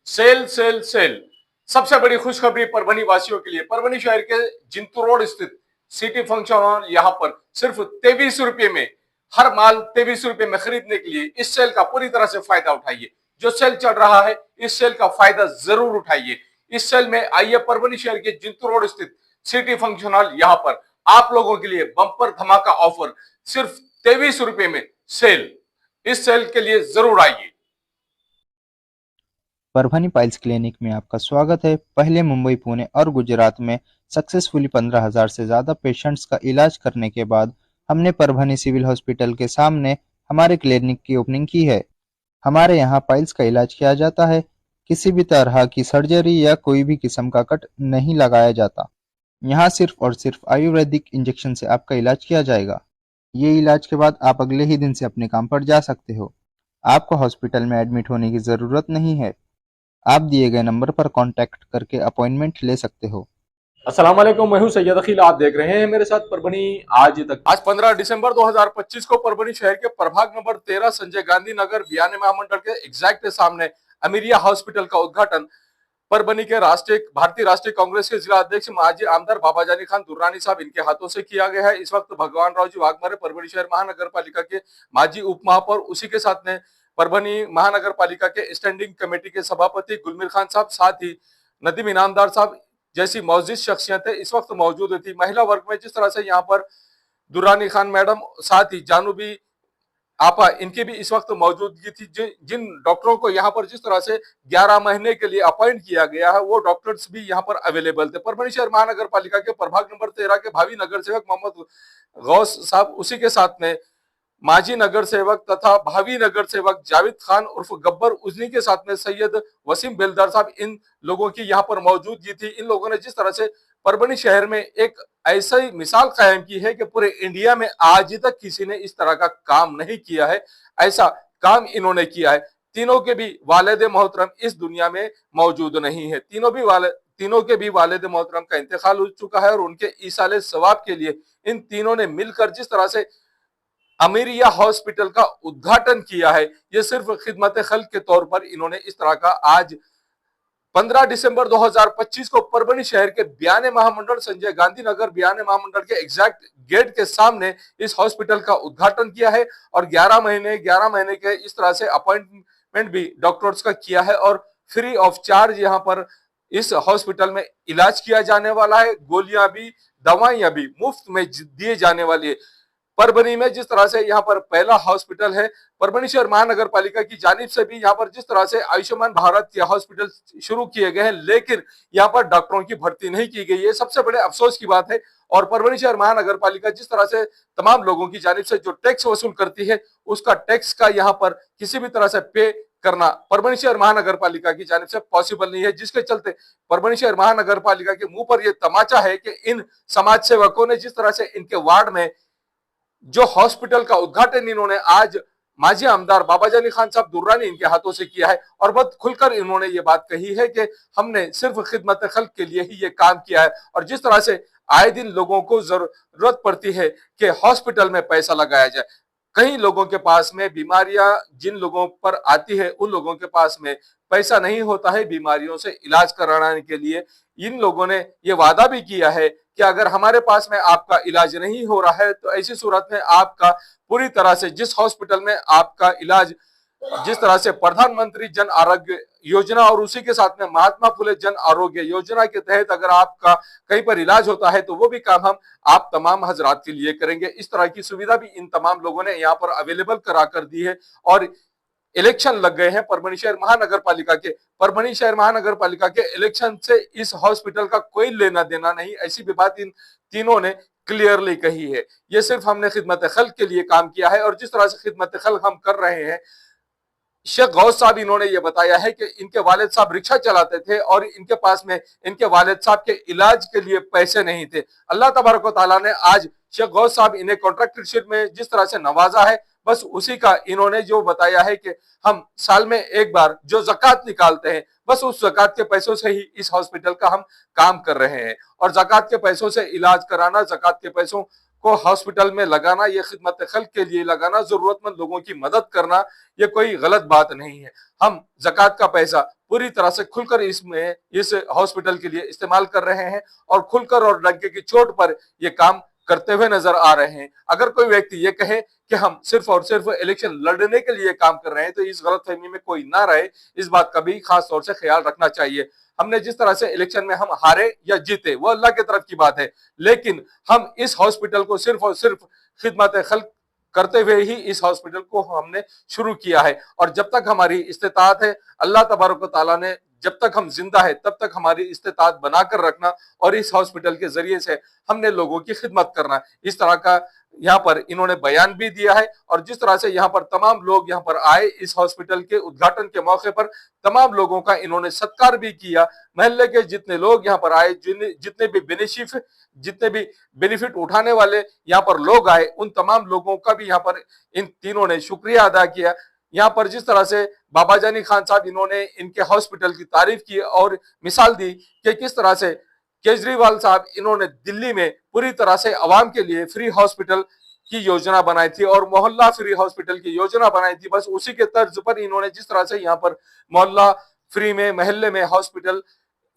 Cell cell cell. सबसे बड़ी खुशखबरी परभनी वासियों के लिए। परभनी शहर के जिंतू रोड स्थित सिटी फंक्शन हॉल यहाँ पर सिर्फ 23 रुपए में हर माल 23 रुपए में खरीदने के लिए इस सेल का पूरी तरह से फायदा उठाइए। जो सेल चल रहा है इस सेल का फायदा जरूर उठाइए। इस सेल में आइए परभनी शहर के जिंतू रोड स्थित सिटी फंक्शन हॉल यहाँ पर आप लोगों के लिए बम्पर धमाका ऑफर सिर्फ 23 रुपए में सेल। इस सेल के लिए जरूर आइए। परभनी पाइल्स क्लिनिक में आपका स्वागत है। पहले मुंबई, पुणे और गुजरात में सक्सेसफुली 15,000 से ज़्यादा पेशेंट्स का इलाज करने के बाद हमने परभनी सिविल हॉस्पिटल के सामने हमारे क्लिनिक की ओपनिंग की है। हमारे यहाँ पाइल्स का इलाज किया जाता है। किसी भी तरह की सर्जरी या कोई भी किस्म का कट नहीं लगाया जाता। यहाँ सिर्फ और सिर्फ आयुर्वेदिक इंजेक्शन से आपका इलाज किया जाएगा। ये इलाज के बाद आप अगले ही दिन से अपने काम पर जा सकते हो। आपको हॉस्पिटल में एडमिट होने की ज़रूरत नहीं है। आप दिए गए नंबर पर कांटेक्ट करके अपॉइंटमेंट ले सकते हो। अस्सलाम वालेकुम, मैं हूं सैयद अखिल। आप देख रहे हैं मेरे साथ परभनी आज तक। आज 15 दिसंबर 2025 को परभनी शहर के प्रभाग नंबर 13 संजय गांधी नगर बियाने महामंडल के एग्जैक्ट सामने अमीरिया हॉस्पिटल का उद्घाटन परभनी के भारतीय राष्ट्रीय कांग्रेस के जिला अध्यक्ष माजी आमदार बाबा जानी खान दुर्रानी साहब इनके हाथों से किया गया है। इस वक्त भगवान राव जी वाघमारे परभनी शहर महानगर पालिका के माजी उप महापौर, उसी के साथ में परभनी महानगर पालिका के स्टैंडिंग कमेटी के सभापति गुलमीर खान साहब, साथ ही नदीम इनामदार साहब जैसी मौजूद शख्सियतें इस वक्त मौजूद थी। महिला वर्ग में जिस तरह से यहाँ पर दुर्रानी खान मैडम, साथ ही जानूबी आपा, इनकी भी इस वक्त मौजूदगी थी। जिन डॉक्टरों को यहाँ पर जिस तरह से 11 महीने के लिए अपॉइंट किया गया है वो डॉक्टर्स भी यहाँ पर अवेलेबल थे। परभनी शहर महानगर पालिका के प्रभाग नंबर 13 के भावी नगर सेवक मोहम्मद गौस साहब, उसी के साथ में माजी नगर सेवक तथा भावी नगर सेवक जावेद खान उर्फ गब्बर उजनी के साथ में सैयद वसीम बेलदार साहब, इन लोगों की यहाँ पर मौजूदगी थी। इन लोगों ने जिस तरह से परभनी शहर में एक ऐसी मिसाल कायम की है कि पूरे इंडिया में आज तक किसी ने इस तरह का काम नहीं किया है, ऐसा काम इन्होंने किया है। तीनों के भी वालिद मोहतरम इस दुनिया में मौजूद नहीं है। तीनों के भी वालिद मोहतरम का इंतकाल हो चुका है और उनके ईसाले सवाब के लिए इन तीनों ने मिलकर जिस तरह से अमीरिया हॉस्पिटल का उद्घाटन किया है, ये सिर्फ खिदमत खल्क के तौर पर इन्होंने इस तरह का आज 15 दिसंबर 2025 को परभनी शहर के बियाने महामंडल संजय गांधी नगर बियाने महामंडल के एग्जैक्ट गेट के सामने इस हॉस्पिटल का उद्घाटन किया है और 11 महीने के इस तरह से अपॉइंटमेंट भी डॉक्टर्स का किया है और फ्री ऑफ चार्ज यहाँ पर इस हॉस्पिटल में इलाज किया जाने वाला है। गोलियां भी, दवाइयां भी मुफ्त में दिए जाने वाली है। परभनी में जिस तरह से यहाँ पर पहला हॉस्पिटल है, परभनी शहर महानगर पालिका की जानिब से भी यहाँ पर जिस तरह से आयुष्मान भारत के हॉस्पिटल शुरू किए गए हैं, लेकिन यहाँ पर डॉक्टरों की भर्ती नहीं की गई है। सबसे बड़े अफसोस की बात है। और परभनी शहर महानगर पालिका जिस तरह से तमाम लोगों की जानिब से जो टैक्स वसूल करती है, उसका टैक्स का यहाँ पर किसी भी तरह से पे करना परभनी शहर महानगर पालिका की जानिब से पॉसिबल नहीं है, जिसके चलते परभनी शहर महानगर पालिका के मुंह पर यह तमाचा है कि इन समाज सेवकों ने जिस तरह से इनके वार्ड में जो हॉस्पिटल का उद्घाटन इन्होंने आज माजी आमदार बाबा जानी खान साहब दुर्रानी इनके हाथों से किया है और बहुत खुलकर इन्होंने ये बात कही है कि हमने सिर्फ खिदमत खल्क के लिए ही ये काम किया है। और जिस तरह से आए दिन लोगों को जरूरत पड़ती है कि हॉस्पिटल में पैसा लगाया जाए, कई लोगों के पास में बीमारियां जिन लोगों पर आती है उन लोगों के पास में पैसा नहीं होता है बीमारियों से इलाज कराने के लिए। इन लोगों ने ये वादा भी किया है कि अगर हमारे पास में आपका इलाज नहीं हो रहा है तो ऐसी सूरत में आपका पूरी तरह से जिस हॉस्पिटल में आपका इलाज जिस तरह से प्रधानमंत्री जन आरोग्य योजना और उसी के साथ में महात्मा फुले जन आरोग्य योजना के तहत अगर आपका कहीं पर इलाज होता है तो वो भी काम हम आप तमाम हजरात के लिए करेंगे। इस तरह की सुविधा भी इन तमाम लोगों ने यहाँ पर अवेलेबल करा कर दी है। और इलेक्शन लग गए हैं परभनी शहर महानगर पालिका के। परभनी शहर महानगर पालिका के इलेक्शन से इस हॉस्पिटल का कोई लेना देना नहीं, ऐसी भी बात इन तीनों ने क्लियरली कही है। ये सिर्फ हमने खिदमत खल्क के लिए काम किया है और जिस तरह से खिदमत खल्क हम कर रहे हैं, शेख गौस साहब इन्होंने ये बताया है कि इनके वालिद साहब रिक्शा चलाते थे और इनके पास में इनके वालिद साहब के इलाज के लिए पैसे नहीं थे। अल्लाह तबारक व तआला ने आज शेख गौस साहब इन्हें कॉन्ट्रैक्टरशिप में जिस तरह से नवाजा है, बस उसी का इन्होंने जो बताया है कि हम साल में एक बार जो ज़कात निकालते हैं, बस उस ज़कात के पैसों से ही इस हॉस्पिटल का हम काम कर रहे हैं। और ज़कात के पैसों से इलाज कराना, ज़कात के पैसों को हॉस्पिटल में लगाना, ये खिदमत खल्क के लिए लगाना, जरूरतमंद लोगों की मदद करना, ये कोई गलत बात नहीं है। हम ज़कात का पैसा पूरी तरह से खुलकर इस हॉस्पिटल के लिए इस्तेमाल कर रहे हैं और खुलकर और डंके की चोट पर ये काम करते हुए नजर आ रहे हैं। अगर कोई व्यक्ति ये कहे कि हम सिर्फ और सिर्फ इलेक्शन लड़ने के लिए काम कर रहे हैं, तो इस गलतफहमी में कोई ना रहे। इस बात का भी खास तौर से ख्याल रखना चाहिए। हमने जिस तरह से इलेक्शन में हम हारे या जीते वो अल्लाह की तरफ की बात है, लेकिन हम इस हॉस्पिटल को सिर्फ और सिर्फ खिदमत खल्क करते हुए ही इस हॉस्पिटल को हमने शुरू किया है। और जब तक हमारी इस्तेताअत है, अल्लाह तबारक व तआला ने जब तक हम जिंदा है तब तक हमारी इस्तेताअत बनाकर रखना और इस हॉस्पिटल के जरिए से हमने लोगों की खिदमत करना, इस तरह का यहाँ पर इन्होंने बयान भी दिया है। और जिस तरह से यहाँ पर तमाम लोग यहाँ पर आए इस हॉस्पिटल के उद्घाटन के मौके पर, तमाम लोगों का इन्होंने सत्कार भी किया। मोहल्ले के जितने लोग यहाँ पर आए, जितने भी बेनिफिट उठाने वाले यहाँ पर लोग आए, उन तमाम लोगों का भी यहाँ पर इन तीनों ने शुक्रिया अदा किया। यहाँ पर जिस तरह से बाबा जानी खान साहब इन्होंने इनके हॉस्पिटल की तारीफ की और मिसाल दी कि किस तरह से केजरीवाल साहब इन्होंने दिल्ली में पूरी तरह से आवाम के लिए फ्री हॉस्पिटल की योजना बनाई थी और मोहल्ला फ्री हॉस्पिटल की योजना बनाई थी। बस उसी के तर्ज पर इन्होंने जिस तरह से यहाँ पर मोहल्ला फ्री में, महल्ले में हॉस्पिटल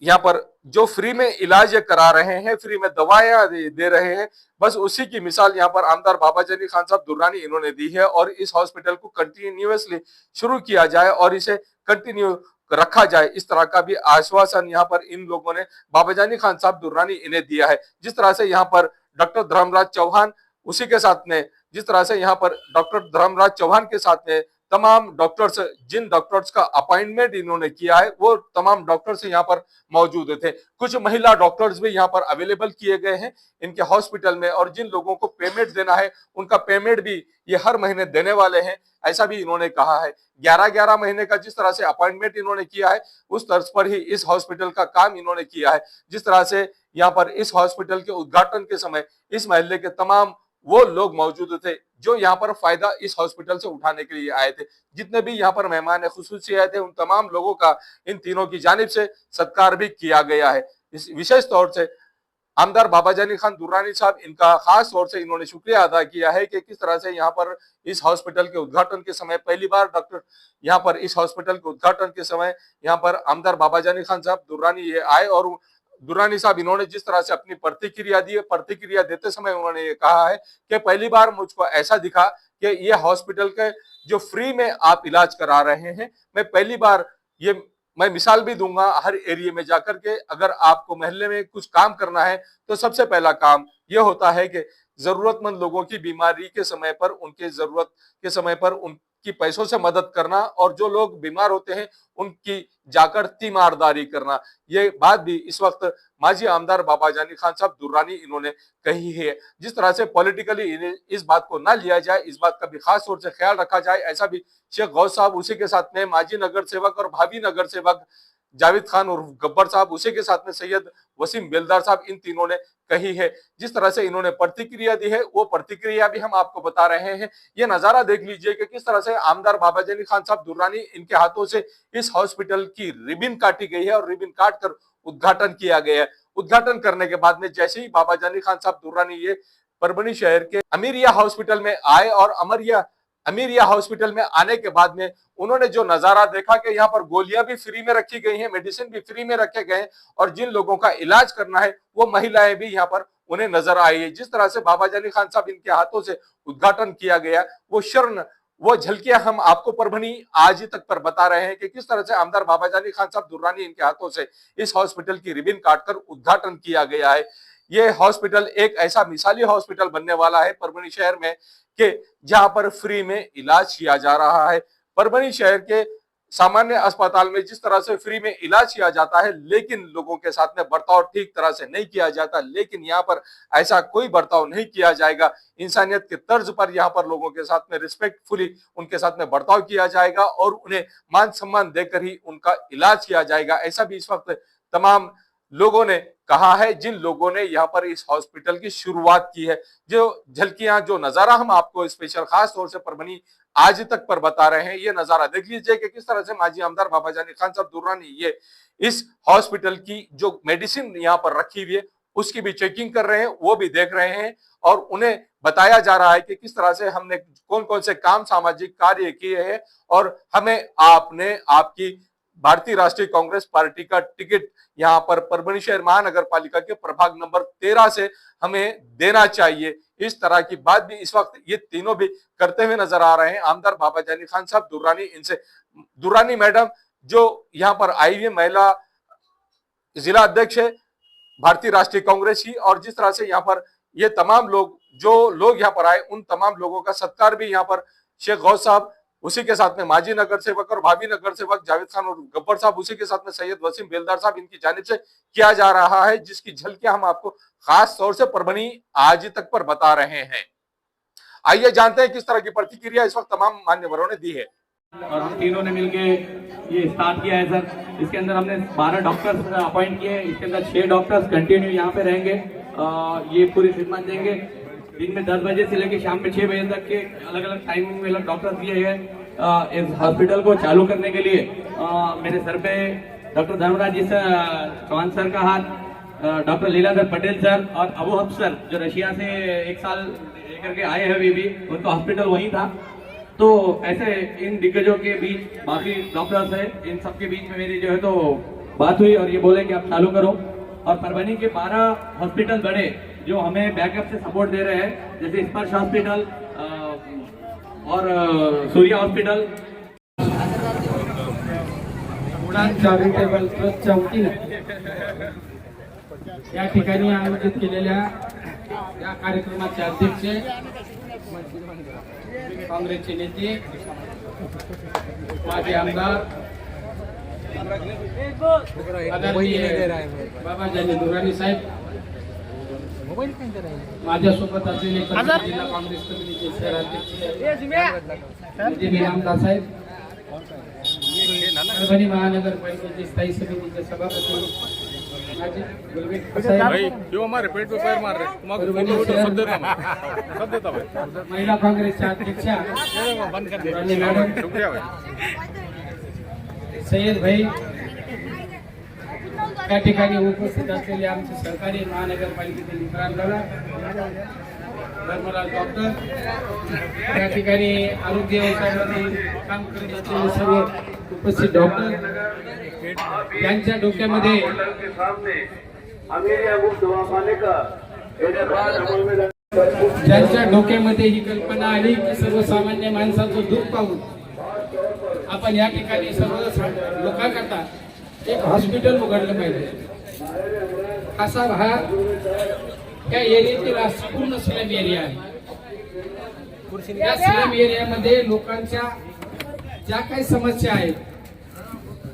यहाँ पर जो फ्री में इलाज करा रहे हैं, फ्री में दवाएं दे रहे हैं, बस उसी की मिसाल यहाँ पर आमदार बाबा जानी खान साहब दुर्रानी इन्होंने दी है। और इस हॉस्पिटल को कंटिन्यूअसली शुरू किया जाए और इसे कंटिन्यू रखा जाए, इस तरह का भी आश्वासन यहाँ पर इन लोगों ने बाबा जानी खान साहब दुर्रानी इन्हें दिया है। जिस तरह से यहाँ पर डॉक्टर धर्मराज चौहान, उसी के साथ में जिस तरह से यहाँ पर डॉक्टर धर्मराज चौहान के साथ में तमाम डॉक्टर्स, जिन डॉक्टर्स का अपॉइंटमेंट इन्होंने किया है वो तमाम डॉक्टर्स यहाँ पर मौजूद थे। कुछ महिला डॉक्टर्स भी यहाँ पर अवेलेबल किए गए हैं इनके हॉस्पिटल में, और जिन लोगों को पेमेंट देना है उनका पेमेंट भी ये हर महीने देने वाले हैं, ऐसा भी इन्होंने कहा है। 11-11 महीने का जिस तरह से अपॉइंटमेंट इन्होंने किया है उस तर्ज पर ही इस हॉस्पिटल का काम इन्होंने किया है। जिस तरह से यहाँ पर इस हॉस्पिटल के उद्घाटन के समय इस महल्ले के तमाम वो लोग मौजूद थे जो यहाँ पर फायदा इस हॉस्पिटल से उठाने के लिए आए थे। जितने भी यहाँ पर मेहमान खुसूसी आए थे उन तमाम लोगों का इन तीनों की जानिब से सत्कार भी किया गया है। इस विशेष तौर से आमदार बाबा जानी खान दुर्रानी साहब, इनका खास तौर से इन्होंने शुक्रिया अदा किया है कि किस तरह से यहाँ पर इस हॉस्पिटल के उद्घाटन के समय पहली बार यहाँ पर इस हॉस्पिटल के उद्घाटन के समय यहाँ पर आमदार बाबा जानी खान साहब दुर्रानी ये आए और दुर्रानी साहब इन्होंने जिस तरह से अपनी प्रतिक्रिया दी है, प्रतिक्रिया देते समय उन्होंने ये कहा है कि पहली बार मुझको ऐसा दिखा कि ये हॉस्पिटल के जो फ्री में आप इलाज करा रहे हैं, मैं पहली बार ये मैं मिसाल भी दूंगा हर एरिया में जाकर के, अगर आपको मोहल्ले में कुछ काम करना है तो सबसे पहला काम यह होता है कि जरूरतमंद लोगों की बीमारी के समय पर, उनके जरूरत के समय पर उनकी पैसों से मदद करना और जो लोग बीमार होते हैं उनकी जाकर तीमारदारी करना। ये बात भी इस वक्त माजी आमदार बाबा जानी खान साहब दुर्रानी इन्होंने कही है। जिस तरह से पॉलिटिकली इस बात को ना लिया जाए, इस बात का भी खास तौर से ख्याल रखा जाए, ऐसा भी शेख गौस साहब, उसी के साथ में माजी नगर सेवक और भाभी नगर सेवक जावेद खान और गब्बर साहब, उसी के साथ में सैयद वसीम बेलदार साहब, इन तीनों ने कही है। जिस तरह से इन्होंने प्रतिक्रिया दी है वो प्रतिक्रिया भी हम आपको बता रहे हैं। ये नजारा देख लीजिए कि किस तरह से आमदार बाबा जानी खान साहब दुर्रानी, इनके हाथों से इस हॉस्पिटल की रिबिन काटी गई है और रिबिन काट कर उद्घाटन किया गया है। उद्घाटन करने के बाद में जैसे ही बाबा जानी खान साहब दुर्रानी ये परभनी शहर के अमीरिया हॉस्पिटल में आए और अमीरिया हॉस्पिटल में आने के बाद में उन्होंने जो नजारा देखा कि यहाँ पर गोलियां भी फ्री में रखी गई हैं, मेडिसिन भी फ्री में रखे गए और जिन लोगों का इलाज करना है वो महिलाएं भी यहाँ पर उन्हें नजर आई है। जिस तरह से बाबा जानी खान साहब इनके हाथों से उद्घाटन किया गया, वो झलकियां हम आपको परभनी आज ही तक पर बता रहे हैं कि किस तरह से आमदार बाबा जानी खान साहब दुर्रानी इनके हाथों से इस हॉस्पिटल की रिबिन काटकर उद्घाटन किया गया है। ये हॉस्पिटल एक ऐसा मिसाली हॉस्पिटल बनने वाला है परभनी शहर में कि जहां पर फ्री में इलाज किया जा रहा है। परभनी शहर के सामान्य अस्पताल में जिस तरह से फ्री में इलाज किया जाता है लेकिन लोगों के साथ में बर्ताव ठीक तरह से नहीं किया जाता, लेकिन यहाँ पर ऐसा कोई बर्ताव नहीं किया जाएगा। इंसानियत के तर्ज पर यहाँ पर लोगों के साथ में रिस्पेक्टफुली उनके साथ में बर्ताव किया जाएगा और उन्हें मान सम्मान देकर ही उनका इलाज किया जाएगा। ऐसा भी इस वक्त तमाम लोगों ने कहा है जिन लोगों ने यहाँ पर इस हॉस्पिटल की शुरुआत की है। जो झलकियां, जो नजारा हम आपको स्पेशल खास तौर से परभनी आज तक पर बता रहे हैं, ये नजारा देख लीजिए कि किस तरह से माजी आमदार बाबा जानी खान साहब दुर्रानी ये इस हॉस्पिटल की जो मेडिसिन यहाँ पर रखी हुई है उसकी भी चेकिंग कर रहे हैं, वो भी देख रहे हैं और उन्हें बताया जा रहा है कि किस तरह से हमने कौन कौन से काम, सामाजिक कार्य किए हैं और हमें आपने आपकी भारतीय राष्ट्रीय कांग्रेस पार्टी का टिकट यहाँ पर परभनी शहर महानगर पालिका के प्रभाग नंबर 13 से हमें देना चाहिए। इस तरह की बात भी इस वक्त ये तीनों भी करते हुए नजर आ रहे हैं। आमदार बाबा जानी खान साहब दुर्रानी, इनसे दुर्रानी मैडम जो यहाँ पर आई हुई महिला जिला अध्यक्ष है भारतीय राष्ट्रीय कांग्रेस की, और जिस तरह से यहाँ पर ये तमाम लोग जो लोग यहाँ पर आए उन तमाम लोगों का सत्कार भी यहाँ पर शेख गौस साहब, उसी के साथ में माजी नगर सेवक और भावी नगर सेवक जावेद खान और गब्बर साहब, उसी के साथ में सैयद वसीम बेलदार साहब, इनकी जानिब से किया जा रहा है, जिसकी झलकियां हम आपको खास तौर से परभनी आज तक पर बता रहे हैं। आइए जानते हैं किस तरह की प्रतिक्रिया इस वक्त तमाम मान्यवरों ने दी है। और हम तीनों ने मिलके ये स्टार्ट किया है सर। इसके अंदर हमने 12 डॉक्टर्स अपॉइंट किए हैं। इसके अंदर 6 डॉक्टर्स कंटिन्यू यहाँ पे रहेंगे, ये पूरी खिदमत देंगे। दिन में 10 बजे से लेकर शाम में 6 बजे तक के अलग अलग टाइमिंग में डॉक्टर्स दिए हैं। इस हॉस्पिटल को चालू करने के लिए मेरे सर पे doctor Dharmraj ji sir, Chauhan sir का हाथ, डॉक्टर लीलाधर पटेल सर और अबू हफ्स सर जो रशिया से 1 साल लेकर के आए हैं, अभी भी उनका हॉस्पिटल वहीं था। तो ऐसे इन दिग्गजों के बीच बाकी डॉक्टर्स है, इन सबके बीच में मेरी जो है तो बात हुई और ये बोले कि आप चालू करो। और परभनी के 12 हॉस्पिटल बड़े जो हमें बैकअप से सपोर्ट दे रहे हैं, जैसे स्पर्श हॉस्पिटल और सूर्या हॉस्पिटल। उडान चॅरिटेबल ट्रस्टच्या वतीने या ठिकाणी आयोजित केलेल्या या कार्यक्रमाचे अध्यक्ष काँग्रेसचे नेते माजी आमदार आदरणीय बाबाजानी दुर्रानी साहेब, माझ्यासोबत असलेले जिल्हा काँग्रेस कमिटीचे शहराध्यक्ष इनामदार साहेब, परभणी महानगरपालिकेचे स्थायी समितीचे सभापती भाई क्यों हमारे पेट पे पैर मार रहे, सब देता भाई। महिला काँग्रेसच्या अध्यक्षा बंद कर राणी मॅडम, शुक्रिया भाई। सय्यद भाई, त्या ठिकाणी उपस्थित असलेले आमचे सहकारी महानगरपालिकेचे मित्रांना, धर्मराज डॉक्टर, त्या ठिकाणी आरोग्य व्यवसायामध्ये काम करत असलेले सर्व उपस्थित डॉक्टर, त्यांच्या डोक्यामध्ये ही कल्पना आली की सर्वसामान्य माणसाचं दुःख पाहून आपण या ठिकाणी सर्व लोकांकरता एक हॉस्पिटल उघडलं पाहिजे। असा हा त्या एरियातील पूर्ण स्लम एरिया आहे। या स्लम एरियामध्ये लोकांच्या ज्या काही समस्या आहेत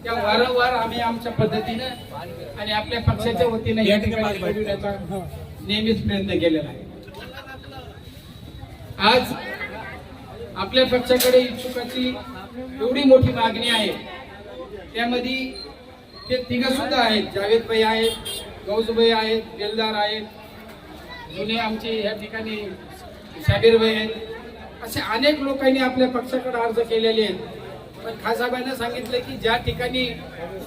त्या वारंवार आम्ही आमच्या पद्धतीनं आणि आपल्या पक्षाच्या वतीने या ठिकाणी सोडवण्याचा नेहमीच प्रयत्न केलेला आहे। आज आपल्या पक्षाकडे इच्छुकाची एवढी मोठी मागणी आहे, त्यामध्ये ते तिघ सुद्धा आहेत, जावेद भाई आहेत, गौसभाई आहेत, बेलदार आहेत, जुने आमचे या ठिकाणी साबीर भाई आहेत, असे अनेक लोकांनी आपल्या पक्षाकडे अर्ज केलेले आहेत। पण खासदारांनी सांगितलं की ज्या ठिकाणी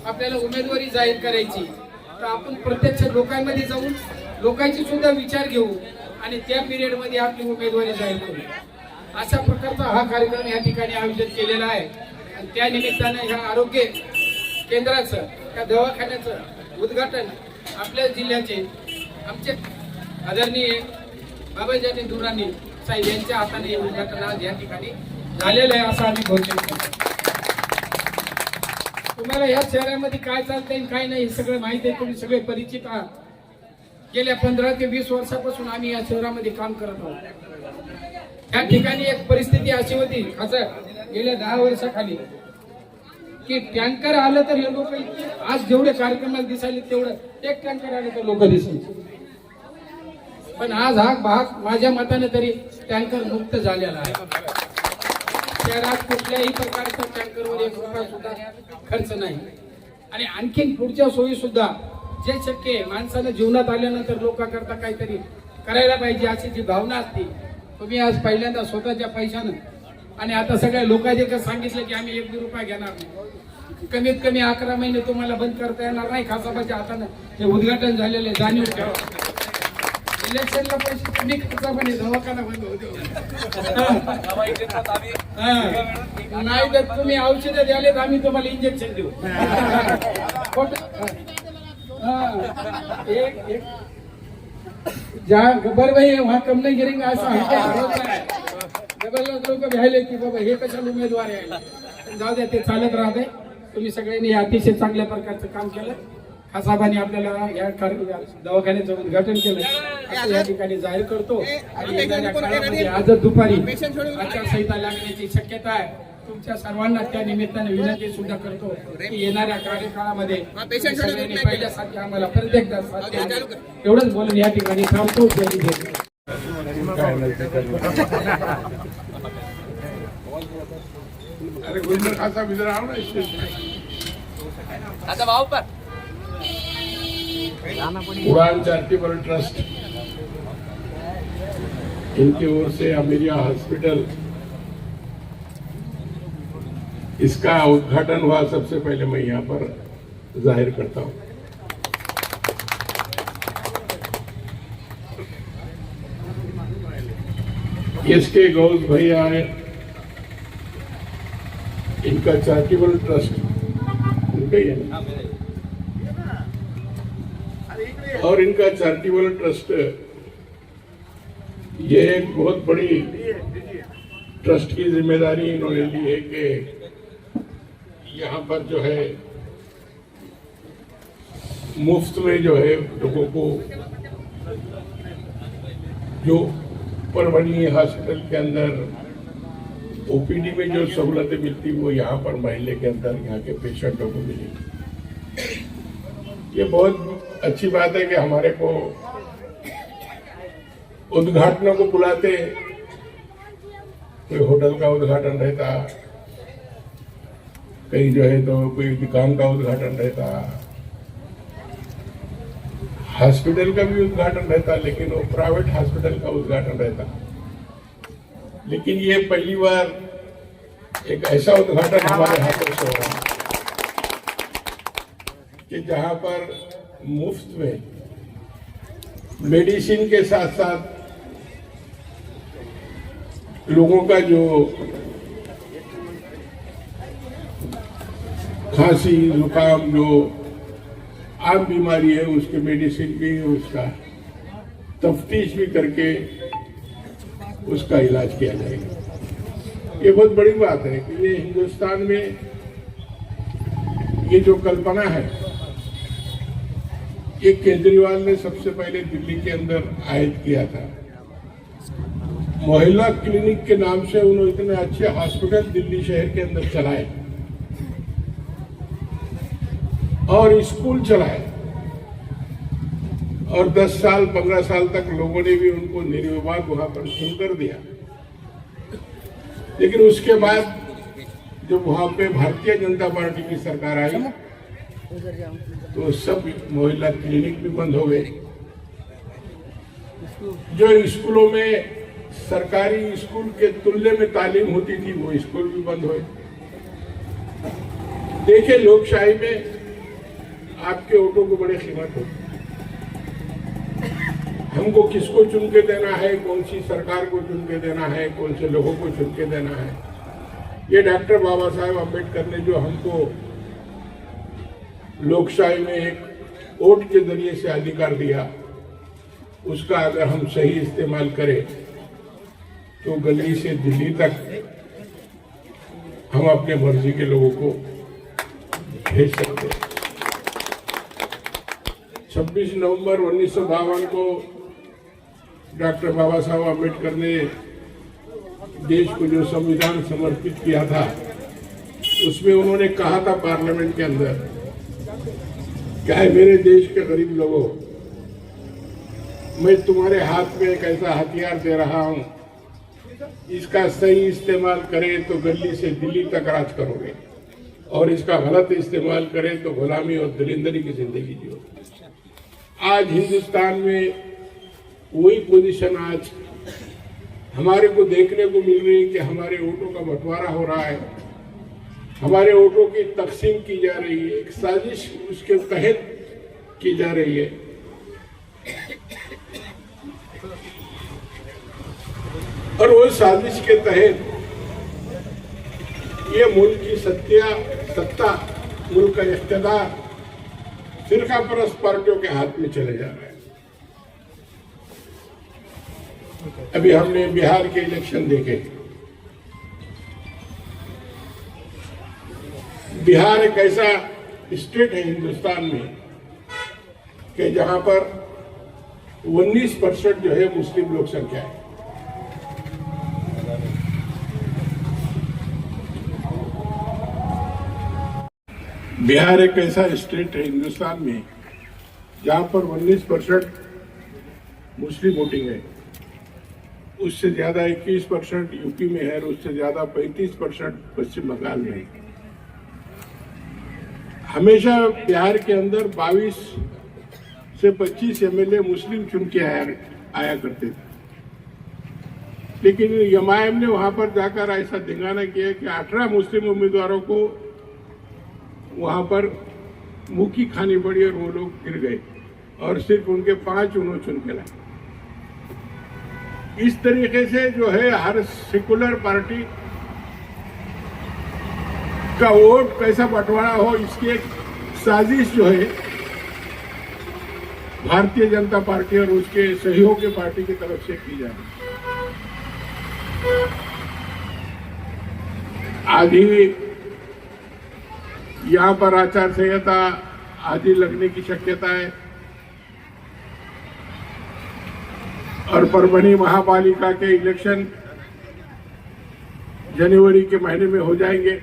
आपल्याला उमेदवारी जाहीर करायची तर आपण प्रत्यक्ष लोकांमध्ये जाऊन लोकांची सुद्धा विचार घेऊ आणि त्या पिरियड मध्ये आपली उमेदवारी जाहीर करू। अशा प्रकारचा हा कार्यक्रम या ठिकाणी आयोजित केलेला आहे आणि त्या निमित्ताने ह्या आरोग्य केंद्राचं, त्या दवाखान्याचं उद्घाटन आपल्या जिल्ह्याचे आमचे आदरणीय बाबाजानी दुर्रानी साहेब यांच्या हाताने हे उद्घाटन आज या ठिकाणी झालेलं आहे असं आम्ही घोषित करतो। तुम्हाला या शहरामध्ये काय चालतंय काय नाही हे सगळं माहिती आहे, तुम्ही सगळे परिचित आहात। गेल्या 15 ते 20 वर्षापासून आम्ही या शहरामध्ये काम करत आहोत। या ठिकाणी एक परिस्थिती अशी होती खासदार गेल्या 10 वर्षाखाली की टँकर आलं तर हे लोक आज जेवढे कार्यक्रमाला दिसायले तेवढं एक टँकर आलं तर लोक दिसायचे, पण आज हा भाग माझ्या मताने तरी टँकर मुक्त झालेला आहे। शहरात कुठल्याही प्रकारचा टँकरवर 1 रुपया सुद्धा खर्च नाही आणि आणखीन पुढच्या सोयी सुद्धा जे शक्य आहे माणसानं जीवनात आल्यानंतर लोकांकरता काहीतरी करायला पाहिजे अशी जी भावना असते, तुम्ही आज पहिल्यांदा स्वतःच्या पैशानं आणि आता सगळ्या लोकांनी सांगितलं की आम्ही 1 रुपया घेणार नाही, कमीत कमी 11 महिने तुम्हाला बंद करता येणार नाही, खासाबाच्या हातानं हे उद्घाटन झालेले जाणीव ठेवा। इलेक्शनला पैसे कमी खर्च पण दवाखाना बंद होतो. नाही तर तुम्ही औषधं द्याले तर आम्ही तुम्हाला इंजेक्शन देऊ. एक बरं भाई वहाँ कम नाही गिरेंगे असं आहे. डबल लोक भ्यायले की बाबा हे कशाला उमेदवार आहे. जाऊ द्या, ते चालत राहते. तुम्ही सगळ्यांनी अतिशय चांगल्या प्रकारचं काम केलं. खासाबाने आपल्याला या दवाखान्याचं उद्घाटन केलं असं या ठिकाणी जाहीर करतो. आणि येणाऱ्या काळामध्ये आजच दुपारी आचारसंहिता लागण्याची शक्यता आहे. तुमच्या सर्वांना त्या निमित्ताने विनंती सुद्धा करतो की येणाऱ्या कार्यकाळामध्ये सगळ्यांनी पहिल्यासारखे आम्हाला परत एकदा साथ द्यावी. एवढंच बोलून या ठिकाणी थांबतो. अरे गुजर खासा इधर आओ ना उड़ान चैरिटेबल ट्रस्ट इनकी ओर से अमीरिया हॉस्पिटल इसका उद्घाटन हुआ। सबसे पहले मैं यहाँ पर जाहिर करता हूँ। इसके गौस भैया है, इनका चैरिटेबल ट्रस्ट उनका ही है और इनका चैरिटेबल ट्रस्ट ये एक बहुत बड़ी ट्रस्ट की जिम्मेदारी इन्होंने ली है कि यहाँ पर जो है मुफ्त में जो है लोगों को जो परभनी हॉस्पिटल के अंदर ओपीडी में जो सहूलतें मिलती वो यहाँ पर महल्ले के अंदर यहाँ के पेशेंटों को मिली। ये बहुत अच्छी बात है कि हमारे को उद्घाटनों को बुलाते। कोई होटल का उद्घाटन रहता, कहीं जो है तो कोई दुकान का उद्घाटन रहता, हॉस्पिटल का भी उद्घाटन रहता, लेकिन वो प्राइवेट हॉस्पिटल का उद्घाटन रहता। लेकिन ये पहली बार एक ऐसा उद्घाटन हमारे हाथों से हो रहा है कि जहां पर मुफ्त में मेडिसिन के साथ साथ लोगों का जो खांसी जुकाम जो आम बीमारी है उसके मेडिसिन भी उसका तफ्तीश भी करके उसका इलाज किया जाएगा। ये बहुत बड़ी बात है कि ये हिंदुस्तान में ये जो कल्पना है ये केजरीवाल ने सबसे पहले दिल्ली के अंदर आयद किया था। मोहल्ला क्लिनिक के नाम से उन्होंने इतने अच्छे हॉस्पिटल दिल्ली शहर के अंदर चलाए और स्कूल चलाए और 10 साल 15 साल तक लोगों ने भी उनको निर्विवाद वहां पर सुनकर दिया। लेकिन उसके बाद जब वहां पे भारतीय जनता पार्टी की सरकार आई तो सब मोहल्ला क्लिनिक भी बंद हो गए। जो स्कूलों में सरकारी स्कूल के तुल्य में तालीम होती थी वो स्कूल भी बंद हुए। देखिए लोकशाही में आपके वोटों को बड़ी कीमत होती है। हमको किसको चुन के देना है, कौन सी सरकार को चुन के देना है, कौन से लोगों को चुन के देना है, ये डॉक्टर बाबा साहेब अम्बेडकर ने जो हमको लोकशाही में एक वोट के जरिए से अधिकार दिया उसका अगर हम सही इस्तेमाल करें तो गली से दिल्ली तक हम अपने मर्जी के लोगों को भेज सकते हैं। 26 नवंबर 1952 को डॉक्टर बाबा साहब अम्बेडकर ने देश को जो संविधान समर्पित किया था उसमें उन्होंने कहा था पार्लियामेंट के अंदर, क्या है मेरे देश के गरीब लोगों, मैं तुम्हारे हाथ में एक ऐसा हथियार दे रहा हूं, इसका सही इस्तेमाल करें तो गली से दिल्ली तक राज करोगे और इसका गलत इस्तेमाल करें तो गुलामी और दरिंदरी की जिंदगी जियो। आज हिंदुस्तान में वही पोजीशन आज हमारे को देखने को मिल रही है कि हमारे वोटों का बंटवारा हो रहा है, हमारे वोटों की तकसीम की जा रही है, एक साजिश उसके तहत की जा रही है। और वो साजिश के तहत ये मुल्क की सत्ता मुल्क का इख्तिदार फिरका परस्त पार्टियों के हाथ में चले जा रहे हैं। अभी हमने बिहार के इलेक्शन देखे। बिहार एक ऐसा स्टेट है हिंदुस्तान में कि जहां पर 19% जो है मुस्लिम लोक संख्या है। बिहार एक ऐसा स्टेट है हिंदुस्तान में जहां पर 19% मुस्लिम वोटिंग है। उससे ज्यादा 21% यूपी में है और उससे ज्यादा 35% पश्चिम बंगाल में है। हमेशा बिहार के अंदर 22 से 25 एमएलए मुस्लिम चुन के आया करते थे, लेकिन एमआईएम ने वहां पर जाकर ऐसा धिंगाना किया कि 18 मुस्लिम उम्मीदवारों को वहां पर मुंह की खानी पड़ी और वो लोग गिर गए और सिर्फ उनके 5 उन्होंने चुन के लाए। इस तरीके से जो है हर सेकुलर पार्टी का वोट कैसा बंटवारा हो, इसकी एक साजिश जो है भारतीय जनता पार्टी और उसके सहयोगी पार्टी की तरफ से की जा रही है। आज ही यहां पर आचार संहिता आदि लगने की शक्यता है और परभणी महापालिका के इलेक्शन जनवरी के महीने में हो जाएंगे।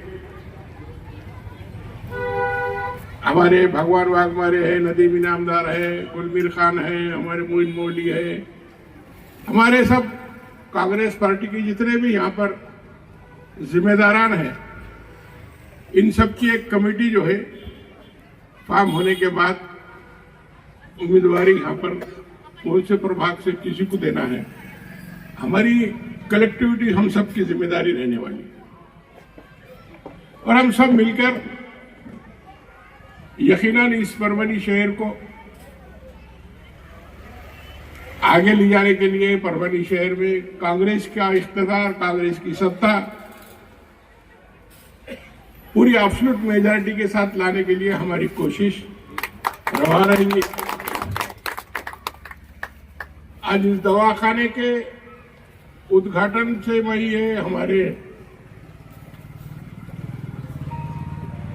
हमारे भगवान वाघमारे है, नदीम इनामदार है, गुलमीर खान है, हमारे मोइन मौली है, हमारे सब कांग्रेस पार्टी की जितने भी यहाँ पर जिम्मेदारान हैं, इन सब की एक कमेटी जो है फॉर्म होने के बाद उम्मीदवारी यहाँ पर कौन से प्रभाग से किसी को देना है, हमारी कलेक्टिविटी हम सब की जिम्मेदारी रहने वाली है। और हम सब मिलकर यकीनन इस परभणी शहर को आगे ले जाने के लिए परभणी शहर में कांग्रेस का इख्तिदार, कांग्रेस की सत्ता पूरी एब्सोल्यूट मेजॉरिटी के साथ लाने के लिए हमारी कोशिश रवा रहेगी। आज इस दवाखाने के उद्घाटन से मैं ये हमारे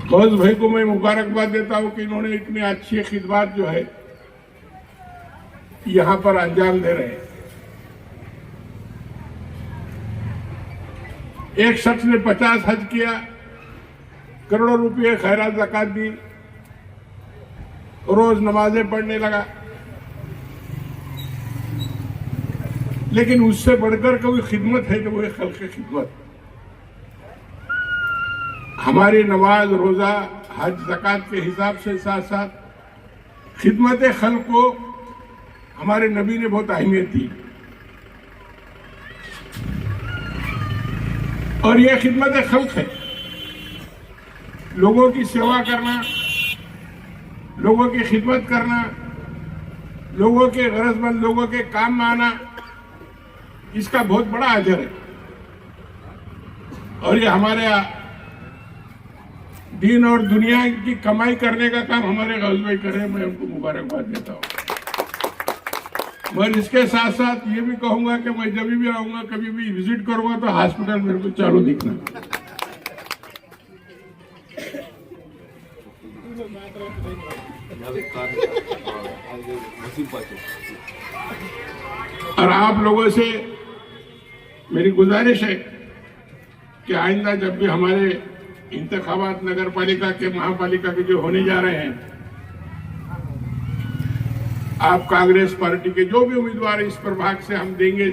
गौस भाई को मैं मुबारकबाद देता हूं कि इन्होंने इतनी अच्छी खिदमत जो है यहां पर अंजाम दे रहे हैं। एक शख्स ने 50 हज किया, करोड़ों रुपए खैरात ज़कात दी, रोज नमाजें पढ़ने लगा, लेकिन उससे बढ़कर कोई खिदमत है तो वो खल्क़ की खिदमत। हमारी नमाज, रोजा, हज, ज़कात के हिसाब से साथ साथ खिदमत खल्क़ को हमारे नबी ने बहुत अहमियत दी और यह खिदमत खल्क़ है। लोगों की सेवा करना, लोगों की खिदमत करना, लोगों के गरजमंद लोगों के काम में आना, इसका बहुत बड़ा अजर है। और ये हमारे दीन और दुनिया की कमाई करने का काम हमारे गौस भाई कर रहे हैं, मैं उनको मुबारकबाद देता हूँ। मैं इसके साथ साथ ये भी कहूंगा कि मैं जब भी आऊंगा, कभी भी विजिट करूंगा तो हॉस्पिटल मेरे को चालू दिखना। और आप लोगों से मेरी गुजारिश है कि आइंदा जब भी हमारे इंतखाबात नगर पालिका के, महापालिका के जो होने जा रहे हैं, आप कांग्रेस पार्टी के जो भी उम्मीदवार इस प्रभाग से हम देंगे,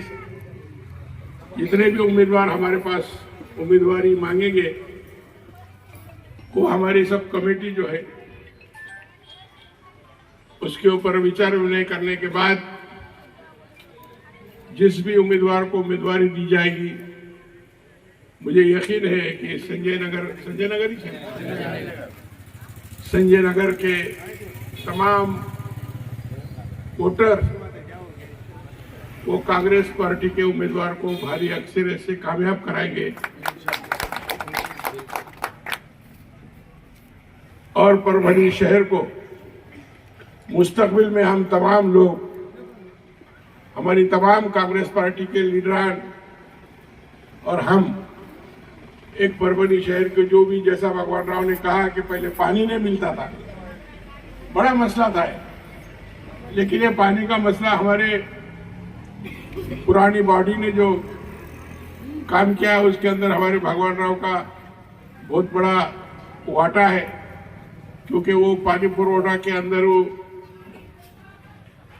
जितने भी उम्मीदवार हमारे पास उम्मीदवारी मांगेंगे, वो हमारी सब कमेटी जो है उसके ऊपर विचार विमर्श करने के बाद जिस भी उम्मीदवार को उम्मीदवारी दी जाएगी, मुझे यकीन है कि संजय नगर के तमाम वोटर वो कांग्रेस पार्टी के उम्मीदवार को भारी अक्सरियत से कामयाब कराएंगे और परभणी शहर को मुस्तकबिल में हम तमाम लोग, हमारी तमाम कांग्रेस पार्टी के लीडरान और हम एक परभणी शहर के जो भी, जैसा भगवान राव ने कहा कि पहले पानी नहीं मिलता था, बड़ा मसला था, लेकिन ये पानी का मसला हमारे पुरानी बॉडी ने जो काम किया है उसके अंदर हमारे भगवान राव का बहुत बड़ा वाटा है, क्योंकि वो पानी पुरवठा के अंदर वो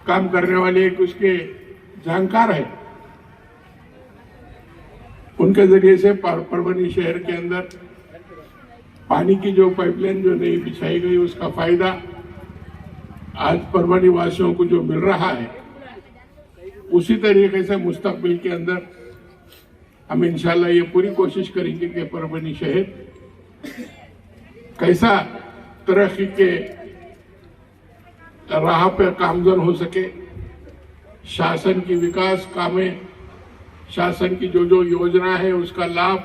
काम करने वाले एक उसके जानकार है। उनके जरिए से परभणी शहर के अंदर पानी की जो पाइपलाइन जो नई बिछाई गई उसका फायदा आज परभणी वासियों को जो मिल रहा है, उसी तरीके से मुस्तकबिल के अंदर हम इंशाल्लाह ये पूरी कोशिश करेंगे कि परभणी शहर कैसा तरक्की के राह पर कामजन हो सके, शासन की विकास कामें, शासन की जो जो योजना है उसका लाभ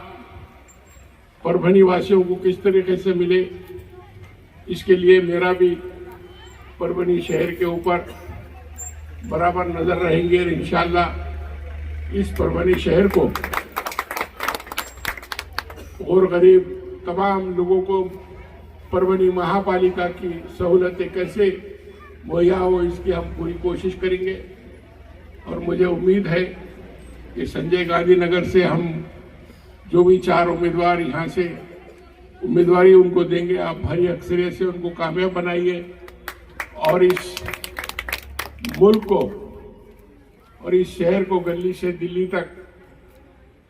परभणी वासियों को किस तरीके से मिले, इसके लिए मेरा भी परभणी शहर के ऊपर बराबर नजर रहेंगे और इंशाल्लाह इस परभणी शहर को और गरीब तमाम लोगों को परभणी महापालिका की सहूलतें कैसे मुहैया हो, इसकी हम पूरी कोशिश करेंगे। और मुझे उम्मीद है कि संजय गांधी नगर से हम जो भी 4 उम्मीदवार यहाँ से उम्मीदवारी उनको देंगे, आप भारी अक्सरियत से उनको कामयाब बनाइए और इस मुल्क को और इस शहर को गली से दिल्ली तक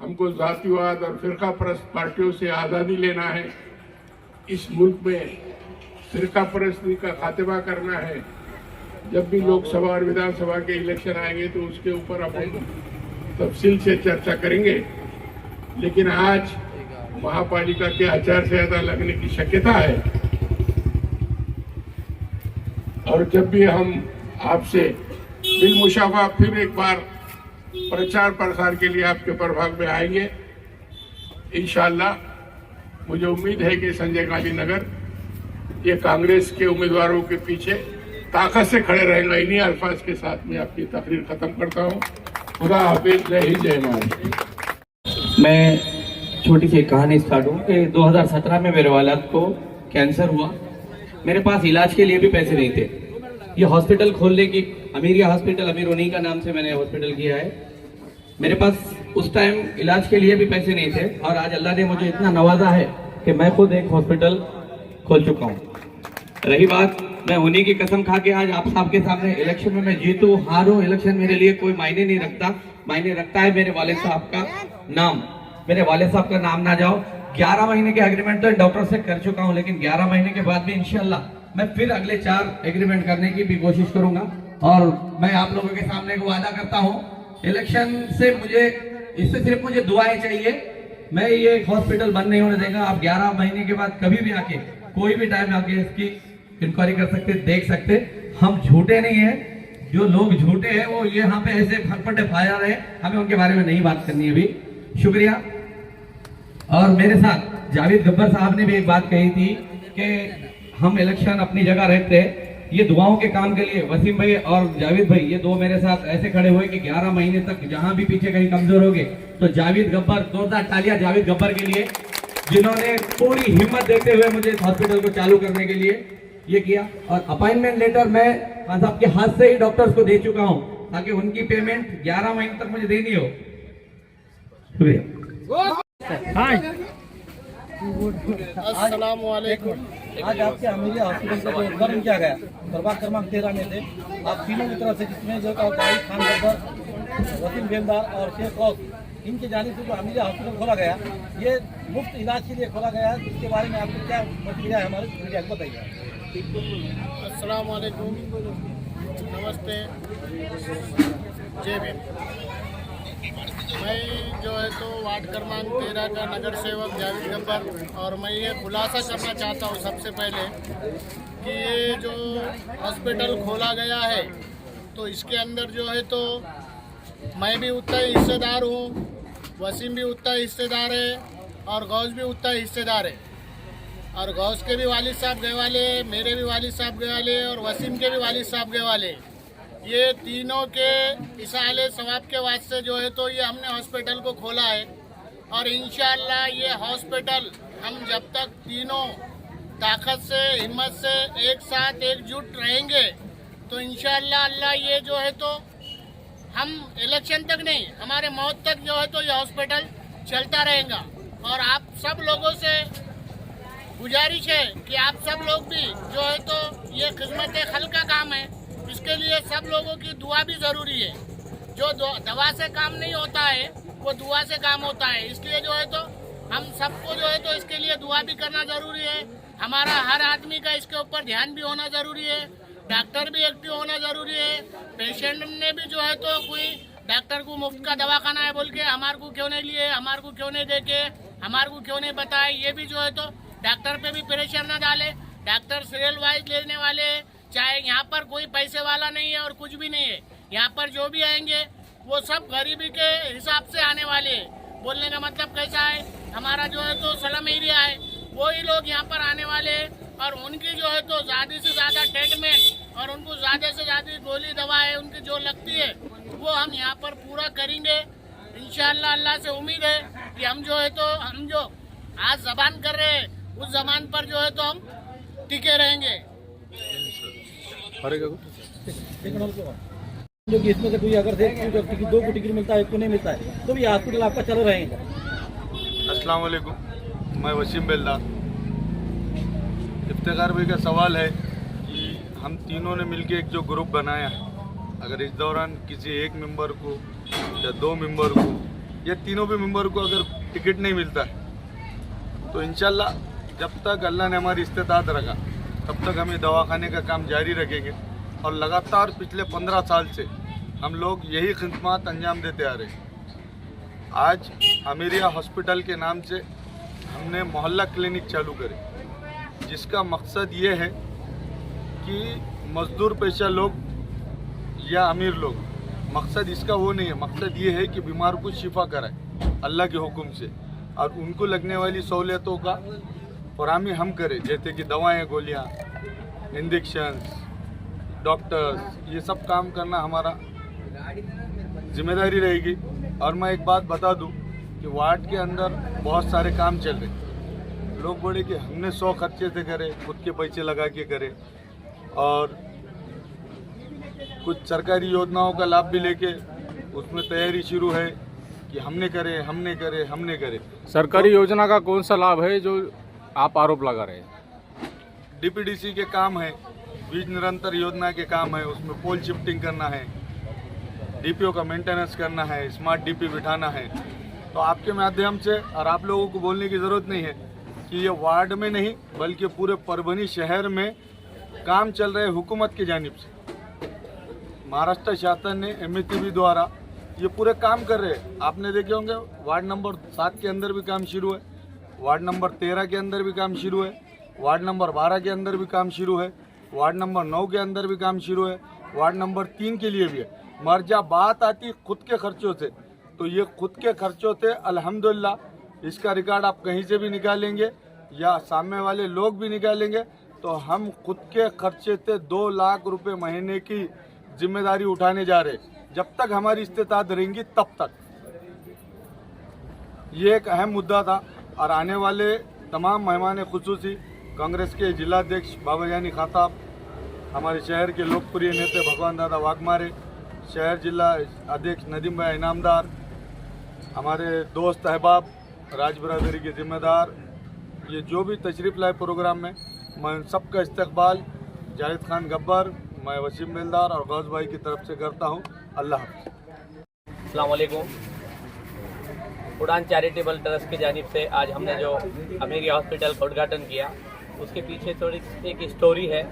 हमको जातिवाद और फिरका परस्त पार्टियों से आज़ादी लेना है। इस मुल्क में फिरका परस्ती का खात्मा करना है। जब भी लोकसभा और विधानसभा के इलेक्शन आएंगे तो उसके ऊपर अपन तफसील से चर्चा करेंगे, लेकिन आज महापालिका के आचार संहिता लगने की शक्यता है और जब भी हम आपसे बिलमुशाफा फिर एक बार प्रचार प्रसार के लिए आपके प्रभाग में आएंगे, इंशाल्लाह मुझे उम्मीद है कि संजय गांधी नगर ये कांग्रेस के उम्मीदवारों के पीछे ताकत से खड़े रहेगा। इन्हीं अल्फाज के साथ में आपकी तकरीर खत्म करता हूँ। खुदा हाफिज, जय हिंद जय महाराष्ट्र। मैं छोटी सी कहानी स्टार्ट हूँ कि 2017 में मेरे वालिद को कैंसर हुआ। मेरे पास इलाज के लिए भी पैसे नहीं थे। ये हॉस्पिटल खोलने की, अमीरिया हॉस्पिटल, अमीर उन्हीं का नाम से मैंने हॉस्पिटल किया है। मेरे पास उस टाइम इलाज के लिए भी पैसे नहीं थे और आज अल्लाह ने मुझे इतना नवाजा है कि मैं खुद एक हॉस्पिटल खोल चुका हूँ। रही बात, मैं उन्हीं की कसम खा के आज आप सबके सामने इलेक्शन में मैं जीतूं हारूं, इलेक्शन मेरे लिए कोई मायने नहीं रखता। मायने रखता है मेरे वालिद साहब का नाम। मेरे वालिद साहब का नाम ना जाओ। 11 महीने के एग्रीमेंट तो डॉक्टर से कर चुका हूं, लेकिन 11 महीने के बाद भी इंशाल्लाह मैं फिर अगले 4 एग्रीमेंट करने की भी कोशिश करूंगा। और मैं आप लोगों के सामने को वादा करता हूं, इलेक्शन से मुझे, इससे सिर्फ मुझे दुआएं चाहिए। मैं ये हॉस्पिटल बंद नहीं होने देगा। आप 11 महीने के बाद कभी भी आके, कोई भी टाइम आके इसकी इंक्वायरी कर सकते, देख सकते। हम झूठे नहीं है। जो लोग झूठे हैं वो यहाँ पे ऐसे फटफटे फाया रहे, हमें उनके बारे में नहीं बात करनी है अभी। शुक्रिया। और मेरे साथ जावेद गब्बर साहब ने भी एक बात कही थी कि हम इलेक्शन अपनी जगह रहते हैं। ये दुआओं के काम के लिए वसीम भाई और जावेद भाई, ये दो मेरे साथ ऐसे खड़े हुए कि 11 महीने तक जहां भी पीछे कहीं कमजोर हो गए तो जावेद गब्बर, जोरदार तालियां जावेद गब्बर के लिए, जिन्होंने पूरी हिम्मत देते हुए मुझे इस हॉस्पिटल को चालू करने के लिए ये किया। और अपॉइंटमेंट लेटर मैं खान साहब के हाथ से ही डॉक्टर्स को दे चुका हूं ताकि उनकी पेमेंट 11 महीने तक मुझे देनी हो। अस्सलाम वालेकुम। आज आपके अमीरिया हॉस्पिटल का जो उद्घाटन किया गया प्रभाग क्रमांक 13 में से, आप तीनों की तरफ से जिसमें जो दाऊद खान गब्बर, वसीम बेलदार और शेख गौस, इनकी जानिब से जो अमीरिया हॉस्पिटल खोला गया, ये मुफ्त इलाज के लिए खोला गया है। इसके बारे में आपको क्या प्रतिक्रिया है हमारे मीडिया को बताइए। अस्सलाम वालेकुम, नमस्ते, जय भीम। मैं जो है तो वार्ड क्रमांक 13 का नगर सेवक जावेद गब्बर, और मैं ये खुलासा करना चाहता हूँ सबसे पहले कि ये जो हॉस्पिटल खोला गया है तो इसके अंदर जो है तो मैं भी उतना ही हिस्सेदार हूँ, वसीम भी उतना ही हिस्सेदार है और गौस भी उतना ही हिस्सेदार है। और गौस के भी वालिद साहब गए वाले, मेरे भी वालिद साहब गए वाले और वसीम के भी वालिद साहब गए वाले। ये तीनों के इसाले सवाब के वास्ते जो है तो ये हमने हॉस्पिटल को खोला है और इंशाअल्लाह ये हॉस्पिटल हम जब तक तीनों ताकत से हिम्मत से एक साथ एकजुट रहेंगे तो इंशाअल्लाह अल्लाह ये जो है तो हम इलेक्शन तक नहीं, हमारे मौत तक जो है तो ये हॉस्पिटल चलता रहेगा। और आप सब लोगों से गुजारिश है कि आप सब लोग भी जो है तो ये खिदमत खल का काम है, इसके लिए सब लोगों की दुआ भी ज़रूरी है। जो दवा से काम नहीं होता है वो दुआ से काम होता है, इसलिए जो है तो हम सबको जो है तो इसके लिए दुआ भी करना ज़रूरी है। हमारा हर आदमी का इसके ऊपर ध्यान भी होना ज़रूरी है, डॉक्टर भी एक्टिव होना ज़रूरी है। पेशेंट ने भी जो है तो कोई डॉक्टर को मुफ्त का दवाखाना है बोल के हमारे को क्यों नहीं लिए, हमारे को क्यों नहीं देके, हमारे को क्यों नहीं बताए, ये भी जो है तो डॉक्टर पे भी प्रेशर ना डाले। डॉक्टर सीरियल वाइज लेने वाले, चाहे यहाँ पर कोई पैसे वाला नहीं है और कुछ भी नहीं है, यहाँ पर जो भी आएंगे वो सब गरीबी के हिसाब से आने वाले हैं। बोलने का मतलब कैसा है, हमारा जो है तो स्लम एरिया है, वही लोग यहाँ पर आने वाले हैं और उनकी जो है तो ज़्यादा से ज़्यादा ट्रीटमेंट और उनको ज़्यादा से ज़्यादा गोली दवाएं उनकी जो लगती है वो हम यहाँ पर पूरा करेंगे इंशाअल्लाह। अल्लाह से उम्मीद है कि हम जो है तो हम जो आज जबान कर रहे हैं उस जबान पर जो है तो हम टिके रहेंगे। जो कि इसमें से कोई अगर टिकट 2 को टिकट मिलता है, 1 को नहीं मिलता है, तो भी हॉस्पिटल आपका चालू रहेगा। अस्सलाम वालेकुम, मैं वसीम बेलदार। इफ्तिखार भाई का सवाल है कि हम तीनों ने मिलकर एक जो ग्रुप बनाया है, अगर इस दौरान किसी एक मेंबर को या 2 मेंबर को या तीनों भी मेंबर को अगर टिकट नहीं मिलता है तो इंशाल्लाह जब तक अल्लाह ने हमारी इस्तेताअत रखा तब तक हम ये दवाखाने का काम जारी रखेंगे। और लगातार पिछले 15 साल से हम लोग यही खिदमत अंजाम देते आ रहे हैं। आज अमीरिया हॉस्पिटल के नाम से हमने मोहल्ला क्लिनिक चालू करे, जिसका मकसद ये है कि मज़दूर पेशा लोग या अमीर लोग, मकसद इसका वो नहीं है, मकसद ये है कि बीमार को शिफा कराए अल्लाह के हुक्म से और उनको लगने वाली सहूलियतों का फराहमी हम करें, जैसे कि दवाएं, गोलियां, इंजेक्शन, डॉक्टर्स, ये सब काम करना हमारा जिम्मेदारी रहेगी। और मैं एक बात बता दूं कि वार्ड के अंदर बहुत सारे काम चल रहे, लोग बोले कि हमने 100 खर्चे से करे, खुद के पैसे लगा के करे और कुछ सरकारी योजनाओं का लाभ भी लेके उसमें तैयारी शुरू है कि हमने करे। सरकारी योजना का कौन सा लाभ है जो आप आरोप लगा रहे हैं? डीपीडीसी के काम है, बीज निरंतर योजना के काम है, उसमें पोल शिफ्टिंग करना है, डीपीओ का मेंटेनेंस करना है, स्मार्ट डीपी बिठाना है। तो आपके माध्यम से और आप लोगों को बोलने की ज़रूरत नहीं है कि ये वार्ड में नहीं बल्कि पूरे परभनी शहर में काम चल रहे हुकूमत की जानिब से। महाराष्ट्र शासन ने एमएसटीबी द्वारा ये पूरे काम कर रहे हैं। आपने देखे होंगे वार्ड नंबर 7 के अंदर भी काम शुरू है, वार्ड नंबर 13 के अंदर भी काम शुरू है, वार्ड नंबर 12 के अंदर भी काम शुरू है, वार्ड नंबर 9 के अंदर भी काम शुरू है, वार्ड नंबर 3 के लिए भी है। मगर जब बात आती खुद के खर्चों से, तो ये खुद के खर्चों से अल्हम्दुलिल्लाह इसका रिकॉर्ड आप कहीं से भी निकालेंगे या सामने वाले लोग भी निकालेंगे तो हम खुद के खर्चे से 2 लाख रुपए महीने की जिम्मेदारी उठाने जा रहे हैं, जब तक हमारी इस्तेताअत रहेंगी तब तक। ये एक अहम मुद्दा था और आने वाले तमाम मेहमान खुसूसी कांग्रेस के जिलाध्यक्ष बाबा जानी खाताब, हमारे शहर के लोकप्रिय नेता भगवान दादा वाघमारे, शहर जिला अध्यक्ष नदीम भाई इनामदार, हमारे दोस्त अहबाब, राज बरादरी के जिम्मेदार, ये जो भी तशरीफ़ लाए प्रोग्राम में, मैं सबका इस्तकबाल जाहिद खान गब्बर, मैं वसीम बेलदार और गौस भाई की तरफ से करता हूँ। अल्लाह हाफ़िज़। अस्सलाम वालेकुम। उड़ान चैरिटेबल ट्रस्ट की जानिब से आज हमने जो अमीरिया हॉस्पिटल का उद्घाटन किया, उसके पीछे थोड़ी एक स्टोरी है।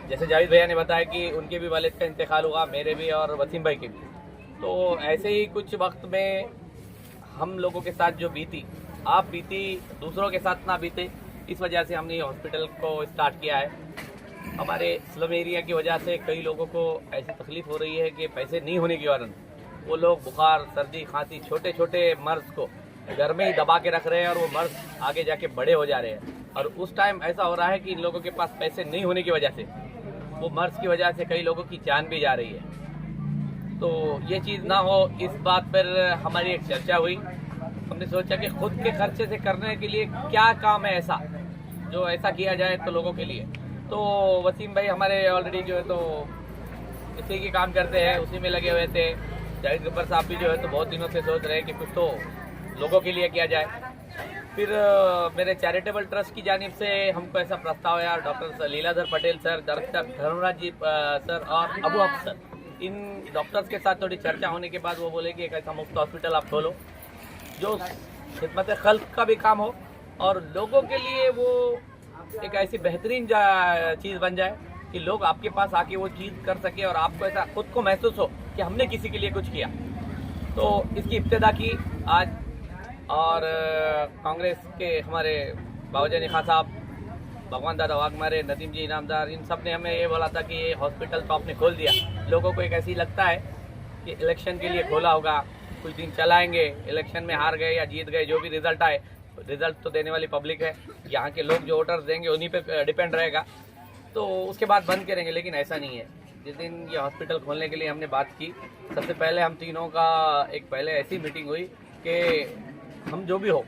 जैसे जावेद भैया ने बताया कि उनके भी वालिद का इंतकाल हुआ, मेरे भी और वसीम भाई के भी। तो ऐसे ही कुछ वक्त में हम लोगों के साथ जो बीती, आप बीती, दूसरों के साथ ना बीते, इस वजह से हमने ये हॉस्पिटल को स्टार्ट किया है। हमारे स्लम एरिया की वजह से कई लोगों को ऐसी तकलीफ़ हो रही है कि पैसे नहीं होने के कारण वो लोग बुखार, सर्दी, खांसी, छोटे छोटे मर्ज को घर में ही दबा के रख रहे हैं और वो मर्ज आगे जाके बड़े हो जा रहे हैं। और उस टाइम ऐसा हो रहा है कि इन लोगों के पास पैसे नहीं होने की वजह से, वो मर्ज की वजह से कई लोगों की जान भी जा रही है। तो ये चीज़ ना हो, इस बात पर हमारी एक चर्चा हुई। हमने सोचा कि खुद के खर्चे से करने के लिए क्या काम है ऐसा जो ऐसा किया जाए तो लोगों के लिए। तो वसीम भाई हमारे ऑलरेडी जो है तो इसी की काम करते हैं, उसी में लगे हुए थे। जावेद गब्बर साहब भी जो है तो बहुत दिनों से सोच रहे हैं कि कुछ तो लोगों के लिए किया जाए। फिर मेरे चैरिटेबल ट्रस्ट की जानिब से हमको ऐसा प्रस्ताव आया, doctor Leeladhar Patel sir, doctor Dharmraj ji sir और अबू हफ्स सर, इन डॉक्टर्स के साथ थोड़ी चर्चा होने के बाद वो बोले कि एक ऐसा मुफ्त हॉस्पिटल आप खोलो जो खिदमत खल्क का भी काम हो और लोगों के लिए वो एक ऐसी बेहतरीन चीज़ बन जाए कि लोग आपके पास आके वो चीज़ कर सके और आपको ऐसा खुद को महसूस हो कि हमने किसी के लिए कुछ किया। तो इसकी इब्तिदा की आज, और कांग्रेस के हमारे बाबूजानी खां साहब, भगवान दादा वाघमारे, नदीम जी इनामदार, इन सब ने हमें ये बोला था कि ये हॉस्पिटल तो आपने खोल दिया। लोगों को एक ऐसी लगता है कि इलेक्शन के लिए खोला होगा, कुछ दिन चलाएंगे, इलेक्शन में हार गए या जीत गए, जो भी रिजल्ट आए, रिजल्ट तो देने वाली पब्लिक है, यहाँ के लोग जो वोटर्स देंगे उन्हीं पे डिपेंड रहेगा, तो उसके बाद बंद करेंगे। लेकिन ऐसा नहीं है। जिस दिन ये हॉस्पिटल खोलने के लिए हमने बात की, सबसे पहले हम तीनों का एक पहले ऐसी मीटिंग हुई कि हम जो भी हो,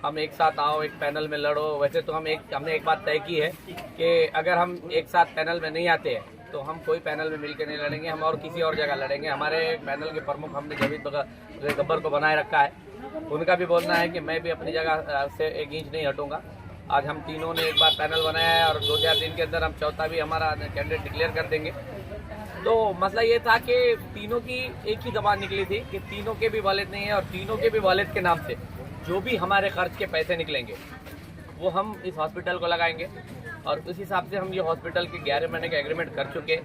हम एक साथ आओ, एक पैनल में लड़ो। वैसे तो हमने एक बात तय की है कि अगर हम एक साथ पैनल में नहीं आते हैं तो हम कोई पैनल में मिलकर नहीं लड़ेंगे, हम और किसी और जगह लड़ेंगे। हमारे पैनल के प्रमुख हमने जावेद गब्बर को बनाए रखा है, उनका भी बोलना है कि मैं भी अपनी जगह से एक इंच नहीं हटूंगा। आज हम तीनों ने एक बार पैनल बनाया है और 2-4 दिन के अंदर हम चौथा भी हमारा कैंडिडेट डिक्लेयर कर देंगे। तो मसला ये था कि तीनों की एक ही ज़बान निकली थी कि तीनों के भी वालिद नहीं है और तीनों के भी वालिद के नाम से जो भी हमारे खर्च के पैसे निकलेंगे वो हम इस हॉस्पिटल को लगाएंगे। और उस हिसाब से हम ये हॉस्पिटल के 11 महीने का एग्रीमेंट कर चुके।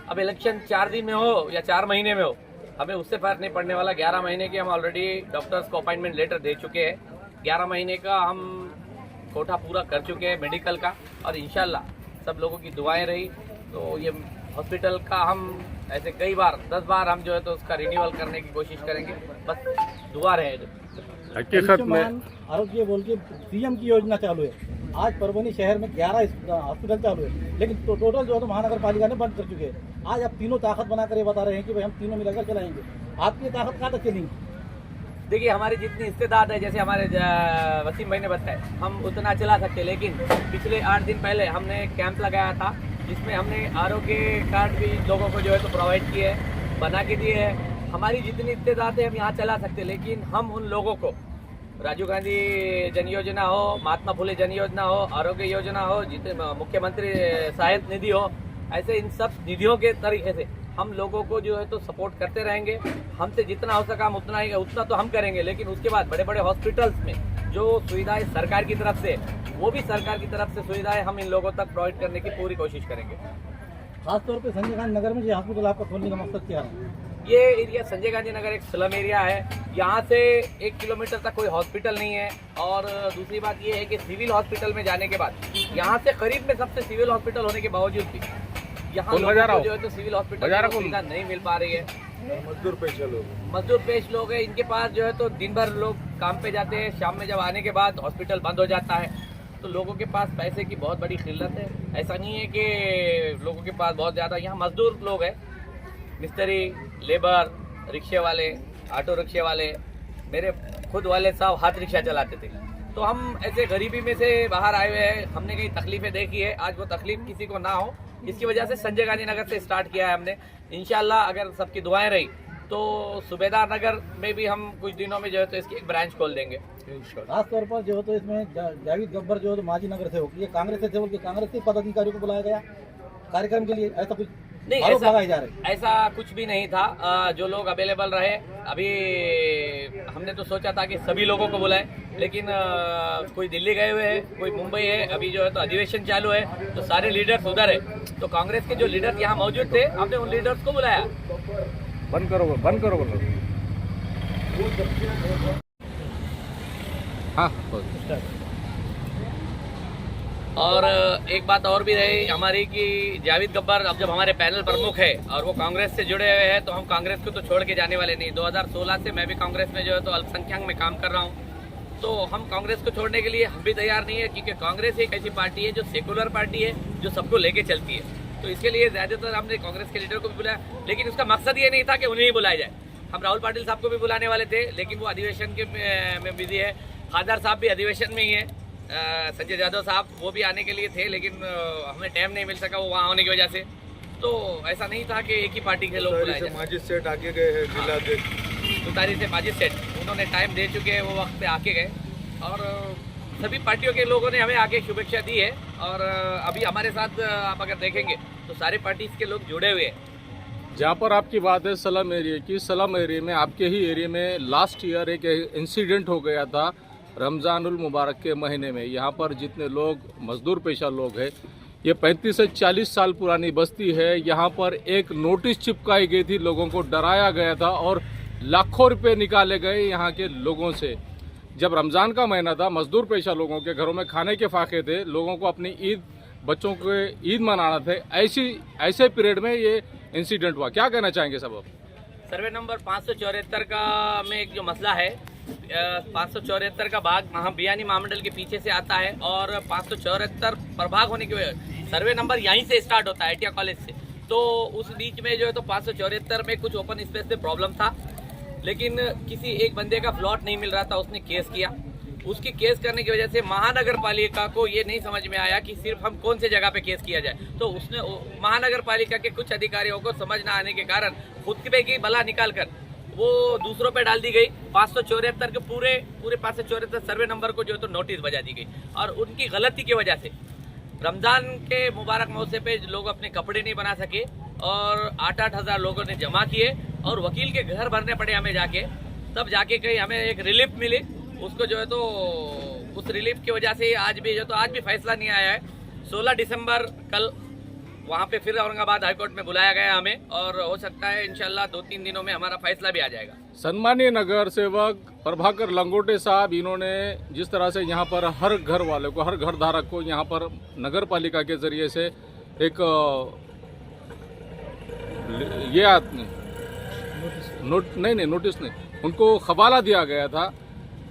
अब इलेक्शन 4 दिन में हो या 4 महीने में हो, हमें उससे फर्क नहीं पड़ने वाला। 11 महीने की हम ऑलरेडी डॉक्टर्स को अपॉइंटमेंट लेटर दे चुके हैं। 11 महीने का हम कोटा पूरा कर चुके हैं मेडिकल का, और इंशाल्लाह सब लोगों की दुआएं रही तो ये हॉस्पिटल का हम ऐसे कई बार 10 बार हम जो है तो उसका रिन्यूअल करने की कोशिश करेंगे। बस दुआ रहे। हकीकत में आरोग्य बोल के सीएम की योजना चालू है। आज परभनी शहर में 11 हॉस्पिटल चालू है, लेकिन तो टोटल जो है तो महानगर पालिका ने बंद कर चुके हैं। आज आप तीनों ताकत बनाकर ये बता रहे हैं कि भाई हम तीनों मिलकर चलाएंगे। आपकी ताकत कहाँ तक चलेंगी? देखिए, हमारी जितनी इस्तेदाद है, जैसे हमारे वसीम भाई ने बताया, हम उतना चला सकते। लेकिन पिछले 8 दिन पहले हमने एक कैंप लगाया था जिसमें हमने आरोग्य कार्ड भी लोगों को जो है तो प्रोवाइड किए हैं, बना के दिए हैं। हमारी जितनी इस्तेदाद है हम यहाँ चला सकते, लेकिन हम उन लोगों को राजीव गांधी जन योजना हो, महात्मा फुले जन योजना हो, आरोग्य योजना हो, जितने मुख्यमंत्री सहायता निधि हो, ऐसे इन सब निधियों के तरीके से हम लोगों को जो है तो सपोर्ट करते रहेंगे। हमसे जितना हो सका हम उतना तो हम करेंगे। लेकिन उसके बाद बड़े बड़े हॉस्पिटल्स में जो सुविधाएं सरकार की तरफ से, वो भी सरकार की तरफ से सुविधाएं हम इन लोगों तक प्रोवाइड करने की पूरी कोशिश करेंगे। खासतौर पे संजय गांधी नगर में जो हॉस्पिटल आपका खोलने का मकसद क्या है? ये एरिया संजय गांधी नगर एक स्लम एरिया है। यहाँ से 1 किलोमीटर तक कोई हॉस्पिटल नहीं है। और दूसरी बात ये है कि सिविल हॉस्पिटल में जाने के बाद, यहाँ से करीब में सबसे सिविल हॉस्पिटल होने के बावजूद भी यहाँ जो है तो सिविल हॉस्पिटल की सुविधा नहीं मिल पा रही है। मजदूर पेश लोग हैं, इनके पास जो है तो दिन भर लोग काम पे जाते हैं, शाम में जब आने के बाद हॉस्पिटल बंद हो जाता है, तो लोगों के पास पैसे की बहुत बड़ी किल्लत है। ऐसा नहीं है कि लोगों के पास बहुत ज़्यादा, यहाँ मजदूर लोग हैं, मिस्त्री, लेबर, रिक्शे वाले, ऑटो रिक्शे वाले, मेरे खुद वाले साहब हाथ रिक्शा चलाते थे। तो हम ऐसे गरीबी में से बाहर आए हुए हैं, हमने कई तकलीफें देखी है, आज वो तकलीफ किसी को ना हो, इसकी वजह से संजय गांधी नगर से स्टार्ट किया है हमने। इंशाल्लाह अगर सबकी दुआएं रही तो सूबेदार नगर में भी हम कुछ दिनों में जो है तो इसकी एक ब्रांच खोल देंगे। खास तौर पर जो है तो इसमें जावेद गब्बर जो है तो माजी नगर से हो, ये कांग्रेस से बोल के कांग्रेस के पदाधिकारियों को बुलाया गया कार्यक्रम के लिए, ऐसा कुछ नहीं, आरोप लगाए जा रहे? ऐसा कुछ भी नहीं था। जो लोग अवेलेबल रहे, अभी हमने तो सोचा था कि सभी लोगों को बुलाए, लेकिन कोई दिल्ली गए हुए हैं, कोई मुंबई है, अभी जो है तो अधिवेशन चालू है, तो सारे लीडर्स उधर है। तो कांग्रेस के जो लीडर्स यहाँ मौजूद थे, हमने उन लीडर्स को बुलाया। बंद करो हाँ। और एक बात और भी रही हमारी कि जावेद गब्बर अब जब हमारे पैनल प्रमुख है और वो कांग्रेस से जुड़े हुए हैं तो हम कांग्रेस को तो छोड़ के जाने वाले नहीं। 2016 से मैं भी कांग्रेस में जो है तो अल्पसंख्यक में काम कर रहा हूँ, तो हम कांग्रेस को छोड़ने के लिए हम भी तैयार नहीं है, क्योंकि कांग्रेस एक ऐसी पार्टी है जो सेकुलर पार्टी है, जो सबको लेके चलती है। तो इसके लिए ज़्यादातर हमने कांग्रेस के लीडर को भी बुलाया, लेकिन उसका मकसद ये नहीं था कि उन्हें ही बुलाया जाए। हम राहुल पाटिल साहब को भी बुलाने वाले थे, लेकिन वो अधिवेशन के में बिजी है। खादर साहब भी अधिवेशन में ही है, संजय यादव साहब वो भी आने के लिए थे, लेकिन हमें टाइम नहीं मिल सका वो वहाँ होने की वजह से। तो ऐसा नहीं था कि एक ही पार्टी के लोग बुलाए जाए। माजिद सेठ आके गए हैं जिलाध्यक्ष, तुतारी से माजिद सेठ, उन्होंने टाइम दे चुके हैं, वो वक्त पे आके गए और सभी पार्टियों के लोगों ने हमें आके शुभेच्छा दी है। और अभी हमारे साथ आप अगर देखेंगे तो सारे पार्टीज के लोग जुड़े हुए हैं। जहाँ पर आपकी बात है सलम एरिया की, सलम एरिया में आपके ही एरिया में लास्ट ईयर एक इंसिडेंट हो गया था रमज़ानुल मुबारक के महीने में। यहाँ पर जितने लोग मजदूर पेशा लोग हैं, ये 35 से 40 साल पुरानी बस्ती है। यहाँ पर एक नोटिस चिपकाई गई थी, लोगों को डराया गया था और लाखों रुपए निकाले गए यहाँ के लोगों से। जब रमज़ान का महीना था, मजदूर पेशा लोगों के घरों में खाने के फाके थे, लोगों को अपनी ईद, बच्चों के ईद मनाना थे, ऐसे पीरियड में ये इंसिडेंट हुआ। क्या कहना चाहेंगे सब आप? सर्वे नंबर 574 का में एक जो मसला है, 574 का भाग बियानी महामंडल के पीछे से आता है और 574 प्रभाग होने की वजह सर्वे नंबर यहीं से स्टार्ट होता है एटिया कॉलेज से। तो उस बीच में जो है तो 574 में कुछ ओपन स्पेस में प्रॉब्लम था, लेकिन किसी एक बंदे का प्लॉट नहीं मिल रहा था, उसने केस किया। उसकी केस करने की वजह से महानगर पालिका को ये नहीं समझ में आया कि सिर्फ हम कौन से जगह पे केस किया जाए, तो उसने महानगर पालिका के कुछ अधिकारियों को समझ ना आने के कारण खुद पे की बला निकाल कर वो दूसरों पे डाल दी गई। 574 के पूरे 574 सर्वे नंबर को जो है तो नोटिस बजा दी गई और उनकी गलती की वजह से रमज़ान के मुबारक मौके पे लोग अपने कपड़े नहीं बना सके और 8-8 हज़ार लोगों ने जमा किए और वकील के घर भरने पड़े हमें जाके, तब जाके कहीं हमें एक रिलीफ मिली। उसको जो है तो उस रिलीफ की वजह से आज भी फैसला नहीं आया है। 16 दिसंबर कल वहाँ पे फिर औरंगाबाद हाईकोर्ट में बुलाया गया हमें और हो सकता है इंशाल्लाह 2-3 दिनों में हमारा फैसला भी आ जाएगा। सम्मानीय नगर सेवक प्रभाकर लंगोटे साहब, इन्होंने जिस तरह से यहाँ पर हर घर वाले को, हर घर धारक को यहाँ पर नगर पालिका के जरिए से एक नोटिस नहीं, उनको खबाला दिया गया था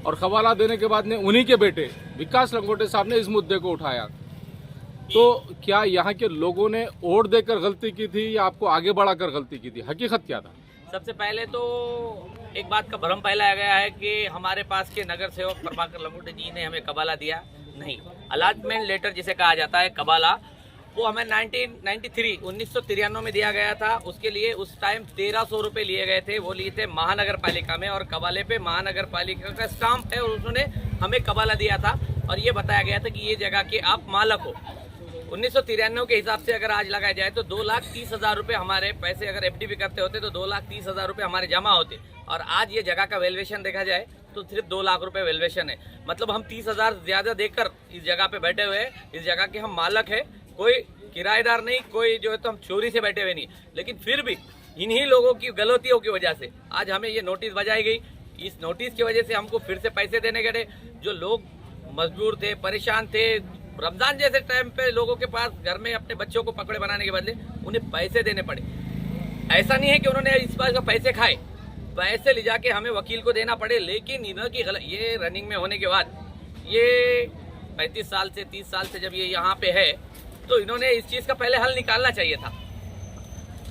और खबाला देने के बाद में उन्हीं के बेटे विकास लंगोटे साहब ने इस मुद्दे को उठाया। तो क्या यहाँ के लोगों ने वोट देकर गलती की थी या आपको आगे बढ़ाकर गलती की थी? हकीकत क्या था? सबसे पहले तो एक बात का भ्रम फैलाया गया है कि हमारे पास के नगर सेवक प्रभाकर लंगोटे जी ने हमें कबाला दिया। नहीं, अलॉटमेंट लेटर जिसे कहा जाता है कबाला, वो हमें 1993 में दिया गया था। उसके लिए उस टाइम 1300 रुपये लिए गए थे, वो लिए थे महानगर पालिका में और कबाले पे महानगर पालिका का स्टाम्प है और उन्होंने हमें कबाला दिया था और ये बताया गया था कि ये जगह के आप मालक हो। 1993 के हिसाब से अगर आज लगाया जाए तो 2,30,000 रुपये हमारे पैसे, अगर FD करते होते तो 2,30,000 रुपये हमारे जमा होते और आज ये जगह का वैल्यूएशन देखा जाए तो सिर्फ 2 लाख रुपए वैल्यूएशन है। मतलब हम 30,000 ज्यादा देकर इस जगह पे बैठे हुए हैं। इस जगह के हम मालक है, कोई किराएदार नहीं, कोई जो है तो हम चोरी से बैठे हुए नहीं। लेकिन फिर भी इन्हीं लोगों की गलतियों की वजह से आज हमें ये नोटिस बजाई गई। इस नोटिस की वजह से हमको फिर से पैसे देने गए। जो लोग मजबूर थे, परेशान थे, रमजान जैसे टाइम पे लोगों के पास घर में अपने बच्चों को पकड़े बनाने के बदले उन्हें पैसे देने पड़े। ऐसा नहीं है कि उन्होंने इस बात का पैसे खाए, पैसे ले जाके हमें वकील को देना पड़े। लेकिन इनकी ये रनिंग में होने के बाद ये 35 साल से 30 साल से जब ये यहाँ पे है तो इन्होंने इस चीज़ का पहले हल निकालना चाहिए था।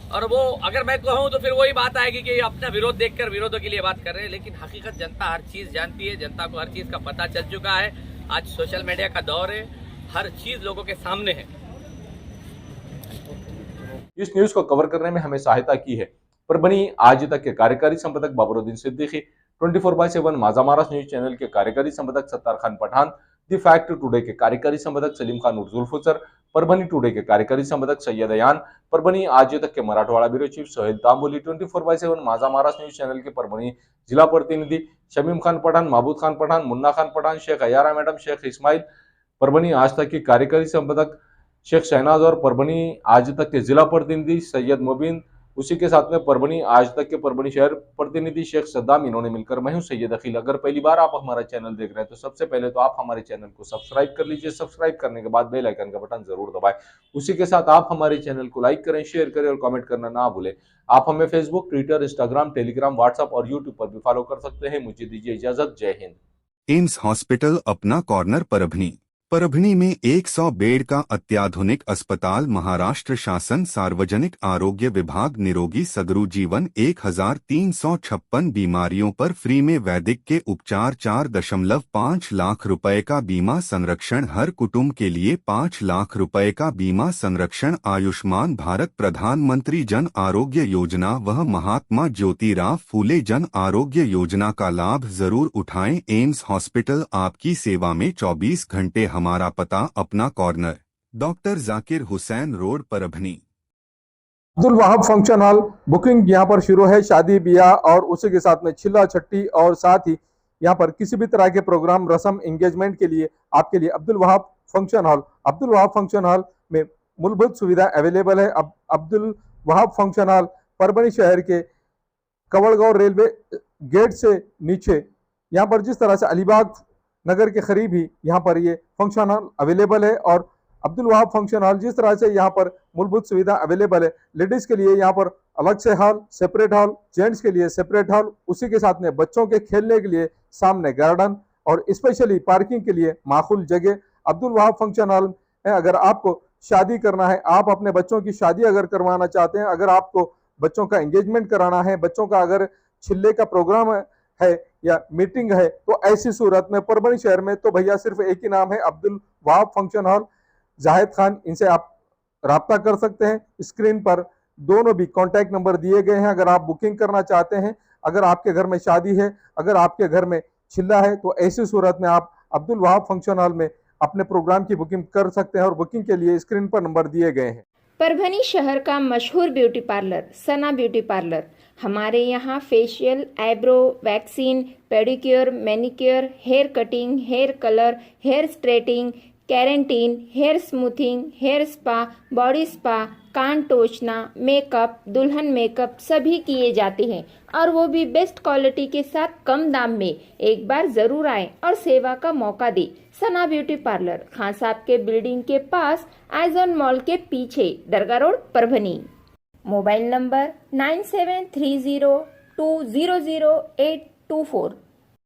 और वो अगर मैं कहूँ तो फिर वही बात आएगी कि अपना विरोध देखकर विरोधों के लिए बात कर रहे हैं। लेकिन हकीकत जनता हर चीज़ जानती है, जनता को हर चीज़ का पता चल चुका है। आज सोशल मीडिया का दौर है, हर चीज़ लोगों के सामने है। इस न्यूज को कवर करने में हमें सहायता की है परभनी आज तक के कार्यकारी संपादक बाबरुद्दीन सिद्दीकी, 24/7 माजा महाराष्ट्र न्यूज चैनल के कार्यकारी संपादक Sattar Khan Pathan, the fact today के कार्यकारी संपादक सलीम खान उर्जुलफुसर, परभनी टुडे के कार्यकारी संपादक सैयद अयान, परभनी आज तक के Marathwada bureau chief Sohail Tamboli, 24/7 Majha Maharashtra news channel के परभनी जिला प्रतिनिधि शमीम खान पठान, महबूद खान पठान, मुन्ना खान पठान, शेख अयारा मैडम, शेख इस्माइल, परभनी आज तक की कार्यकारी संपादक शेख शहनाज और परभनी आज तक के जिला प्रतिनिधि सैयद मुबीन, उसी के साथ में परभनी आज तक के परभनी शहर प्रतिनिधि शेख सद्दाम, इन्होंने मिलकर मैं हूं सैयद अखिल। अगर पहली बार आप हमारा चैनल देख रहे हैं तो सबसे पहले तो आप हमारे चैनल को सब्सक्राइब कर लीजिए। सब्सक्राइब करने के बाद बेल आइकन का बटन जरूर दबाएं। उसी के साथ आप हमारे चैनल को लाइक करें, शेयर करें और कमेंट करना ना भूलें। आप हमें Facebook, Twitter, Instagram, Telegram, WhatsApp और यूट्यूब पर भी फॉलो कर सकते हैं। मुझे दीजिए इजाजत। जय हिंद। एम्स हॉस्पिटल अपना कॉर्नर परभनी में 100 बेड का अत्याधुनिक अस्पताल। महाराष्ट्र शासन सार्वजनिक आरोग्य विभाग निरोगी सदरू जीवन 1356 बीमारियों पर फ्री में वैदिक के उपचार। 4.5 लाख रुपए का बीमा संरक्षण हर कुटुंब के लिए 5 लाख रुपए का बीमा संरक्षण। आयुष्मान भारत प्रधानमंत्री जन आरोग्य योजना व महात्मा ज्योतिराव फूले जन आरोग्य योजना का लाभ जरूर उठाएं। एम्स हॉस्पिटल आपकी सेवा में 24 घंटे। हमारा पता अपना corner, doctor Zakir Hussain road, Parbhani. Abdul Wahab function hall booking यहाँ पर शुरू है। शादी ब्याह और उसी के साथ में छिल्ला छट्टी और साथ ही यहाँ पर किसी भी तरह के प्रोग्राम, रस्म, एंगेजमेंट के लिए आपके लिए अब्दुल वहाब फंक्शन हॉल में मूलभूत सुविधा अवेलेबल है। अब अब्दुल वहाब फंक्शन हॉल परभनी शहर के कवड़गांव रेलवे गेट से नीचे, यहाँ पर जिस तरह से अलीबाग नगर के करीब ही यहाँ पर ये फंक्शन हॉल अवेलेबल है। और अब्दुल वहाब फंक्शन हॉल जिस तरह से यहाँ पर मूलभूत सुविधा अवेलेबल है, लेडीज के लिए यहाँ पर अलग से हॉल, सेपरेट हॉल, जेंट्स के लिए सेपरेट हॉल, उसी के साथ में बच्चों के खेलने के लिए सामने गार्डन और स्पेशली पार्किंग के लिए माकूल जगह अब्दुल वहाब फंक्शन हॉल है। अगर आपको शादी करना है, आप अपने बच्चों की शादी अगर करवाना चाहते हैं, अगर आपको बच्चों का एंगेजमेंट कराना है, बच्चों का अगर छिल्ले का प्रोग्राम है या मीटिंग है, तो ऐसी सूरत में परभनी शहर में तो भैया सिर्फ एक ही नाम है, अब्दुल वहाब फंक्शन हॉल, जाहिद खान। इनसे आप राब्ता कर सकते हैं। स्क्रीन पर दोनों भी कॉन्टैक्ट नंबर दिए गए हैं। अगर आप बुकिंग करना चाहते हैं, अगर आपके घर में शादी है, अगर आपके घर में छिल्ला है, तो ऐसी सूरत में आप अब्दुल वहाब फंक्शन हॉल में अपने प्रोग्राम की बुकिंग कर सकते हैं और बुकिंग के लिए स्क्रीन पर नंबर दिए गए हैं। परभनी शहर का मशहूर beauty parlour Sana beauty parlour. हमारे यहाँ facial, eyebrow, waxing, pedicure, manicure, hair cutting, hair colour, hair straightening, keratin, hair smoothing, hair spa, body spa, कान टोचना, मेकअप, दुल्हन मेकअप सभी किए जाते हैं और वो भी बेस्ट क्वालिटी के साथ कम दाम में। एक बार जरूर आएं और सेवा का मौका दें। सना ब्यूटी पार्लर, खान साहब के बिल्डिंग के पास, आइजॉन मॉल के पीछे, दरगाह रोड, परभनी। Mobile number 9730200824।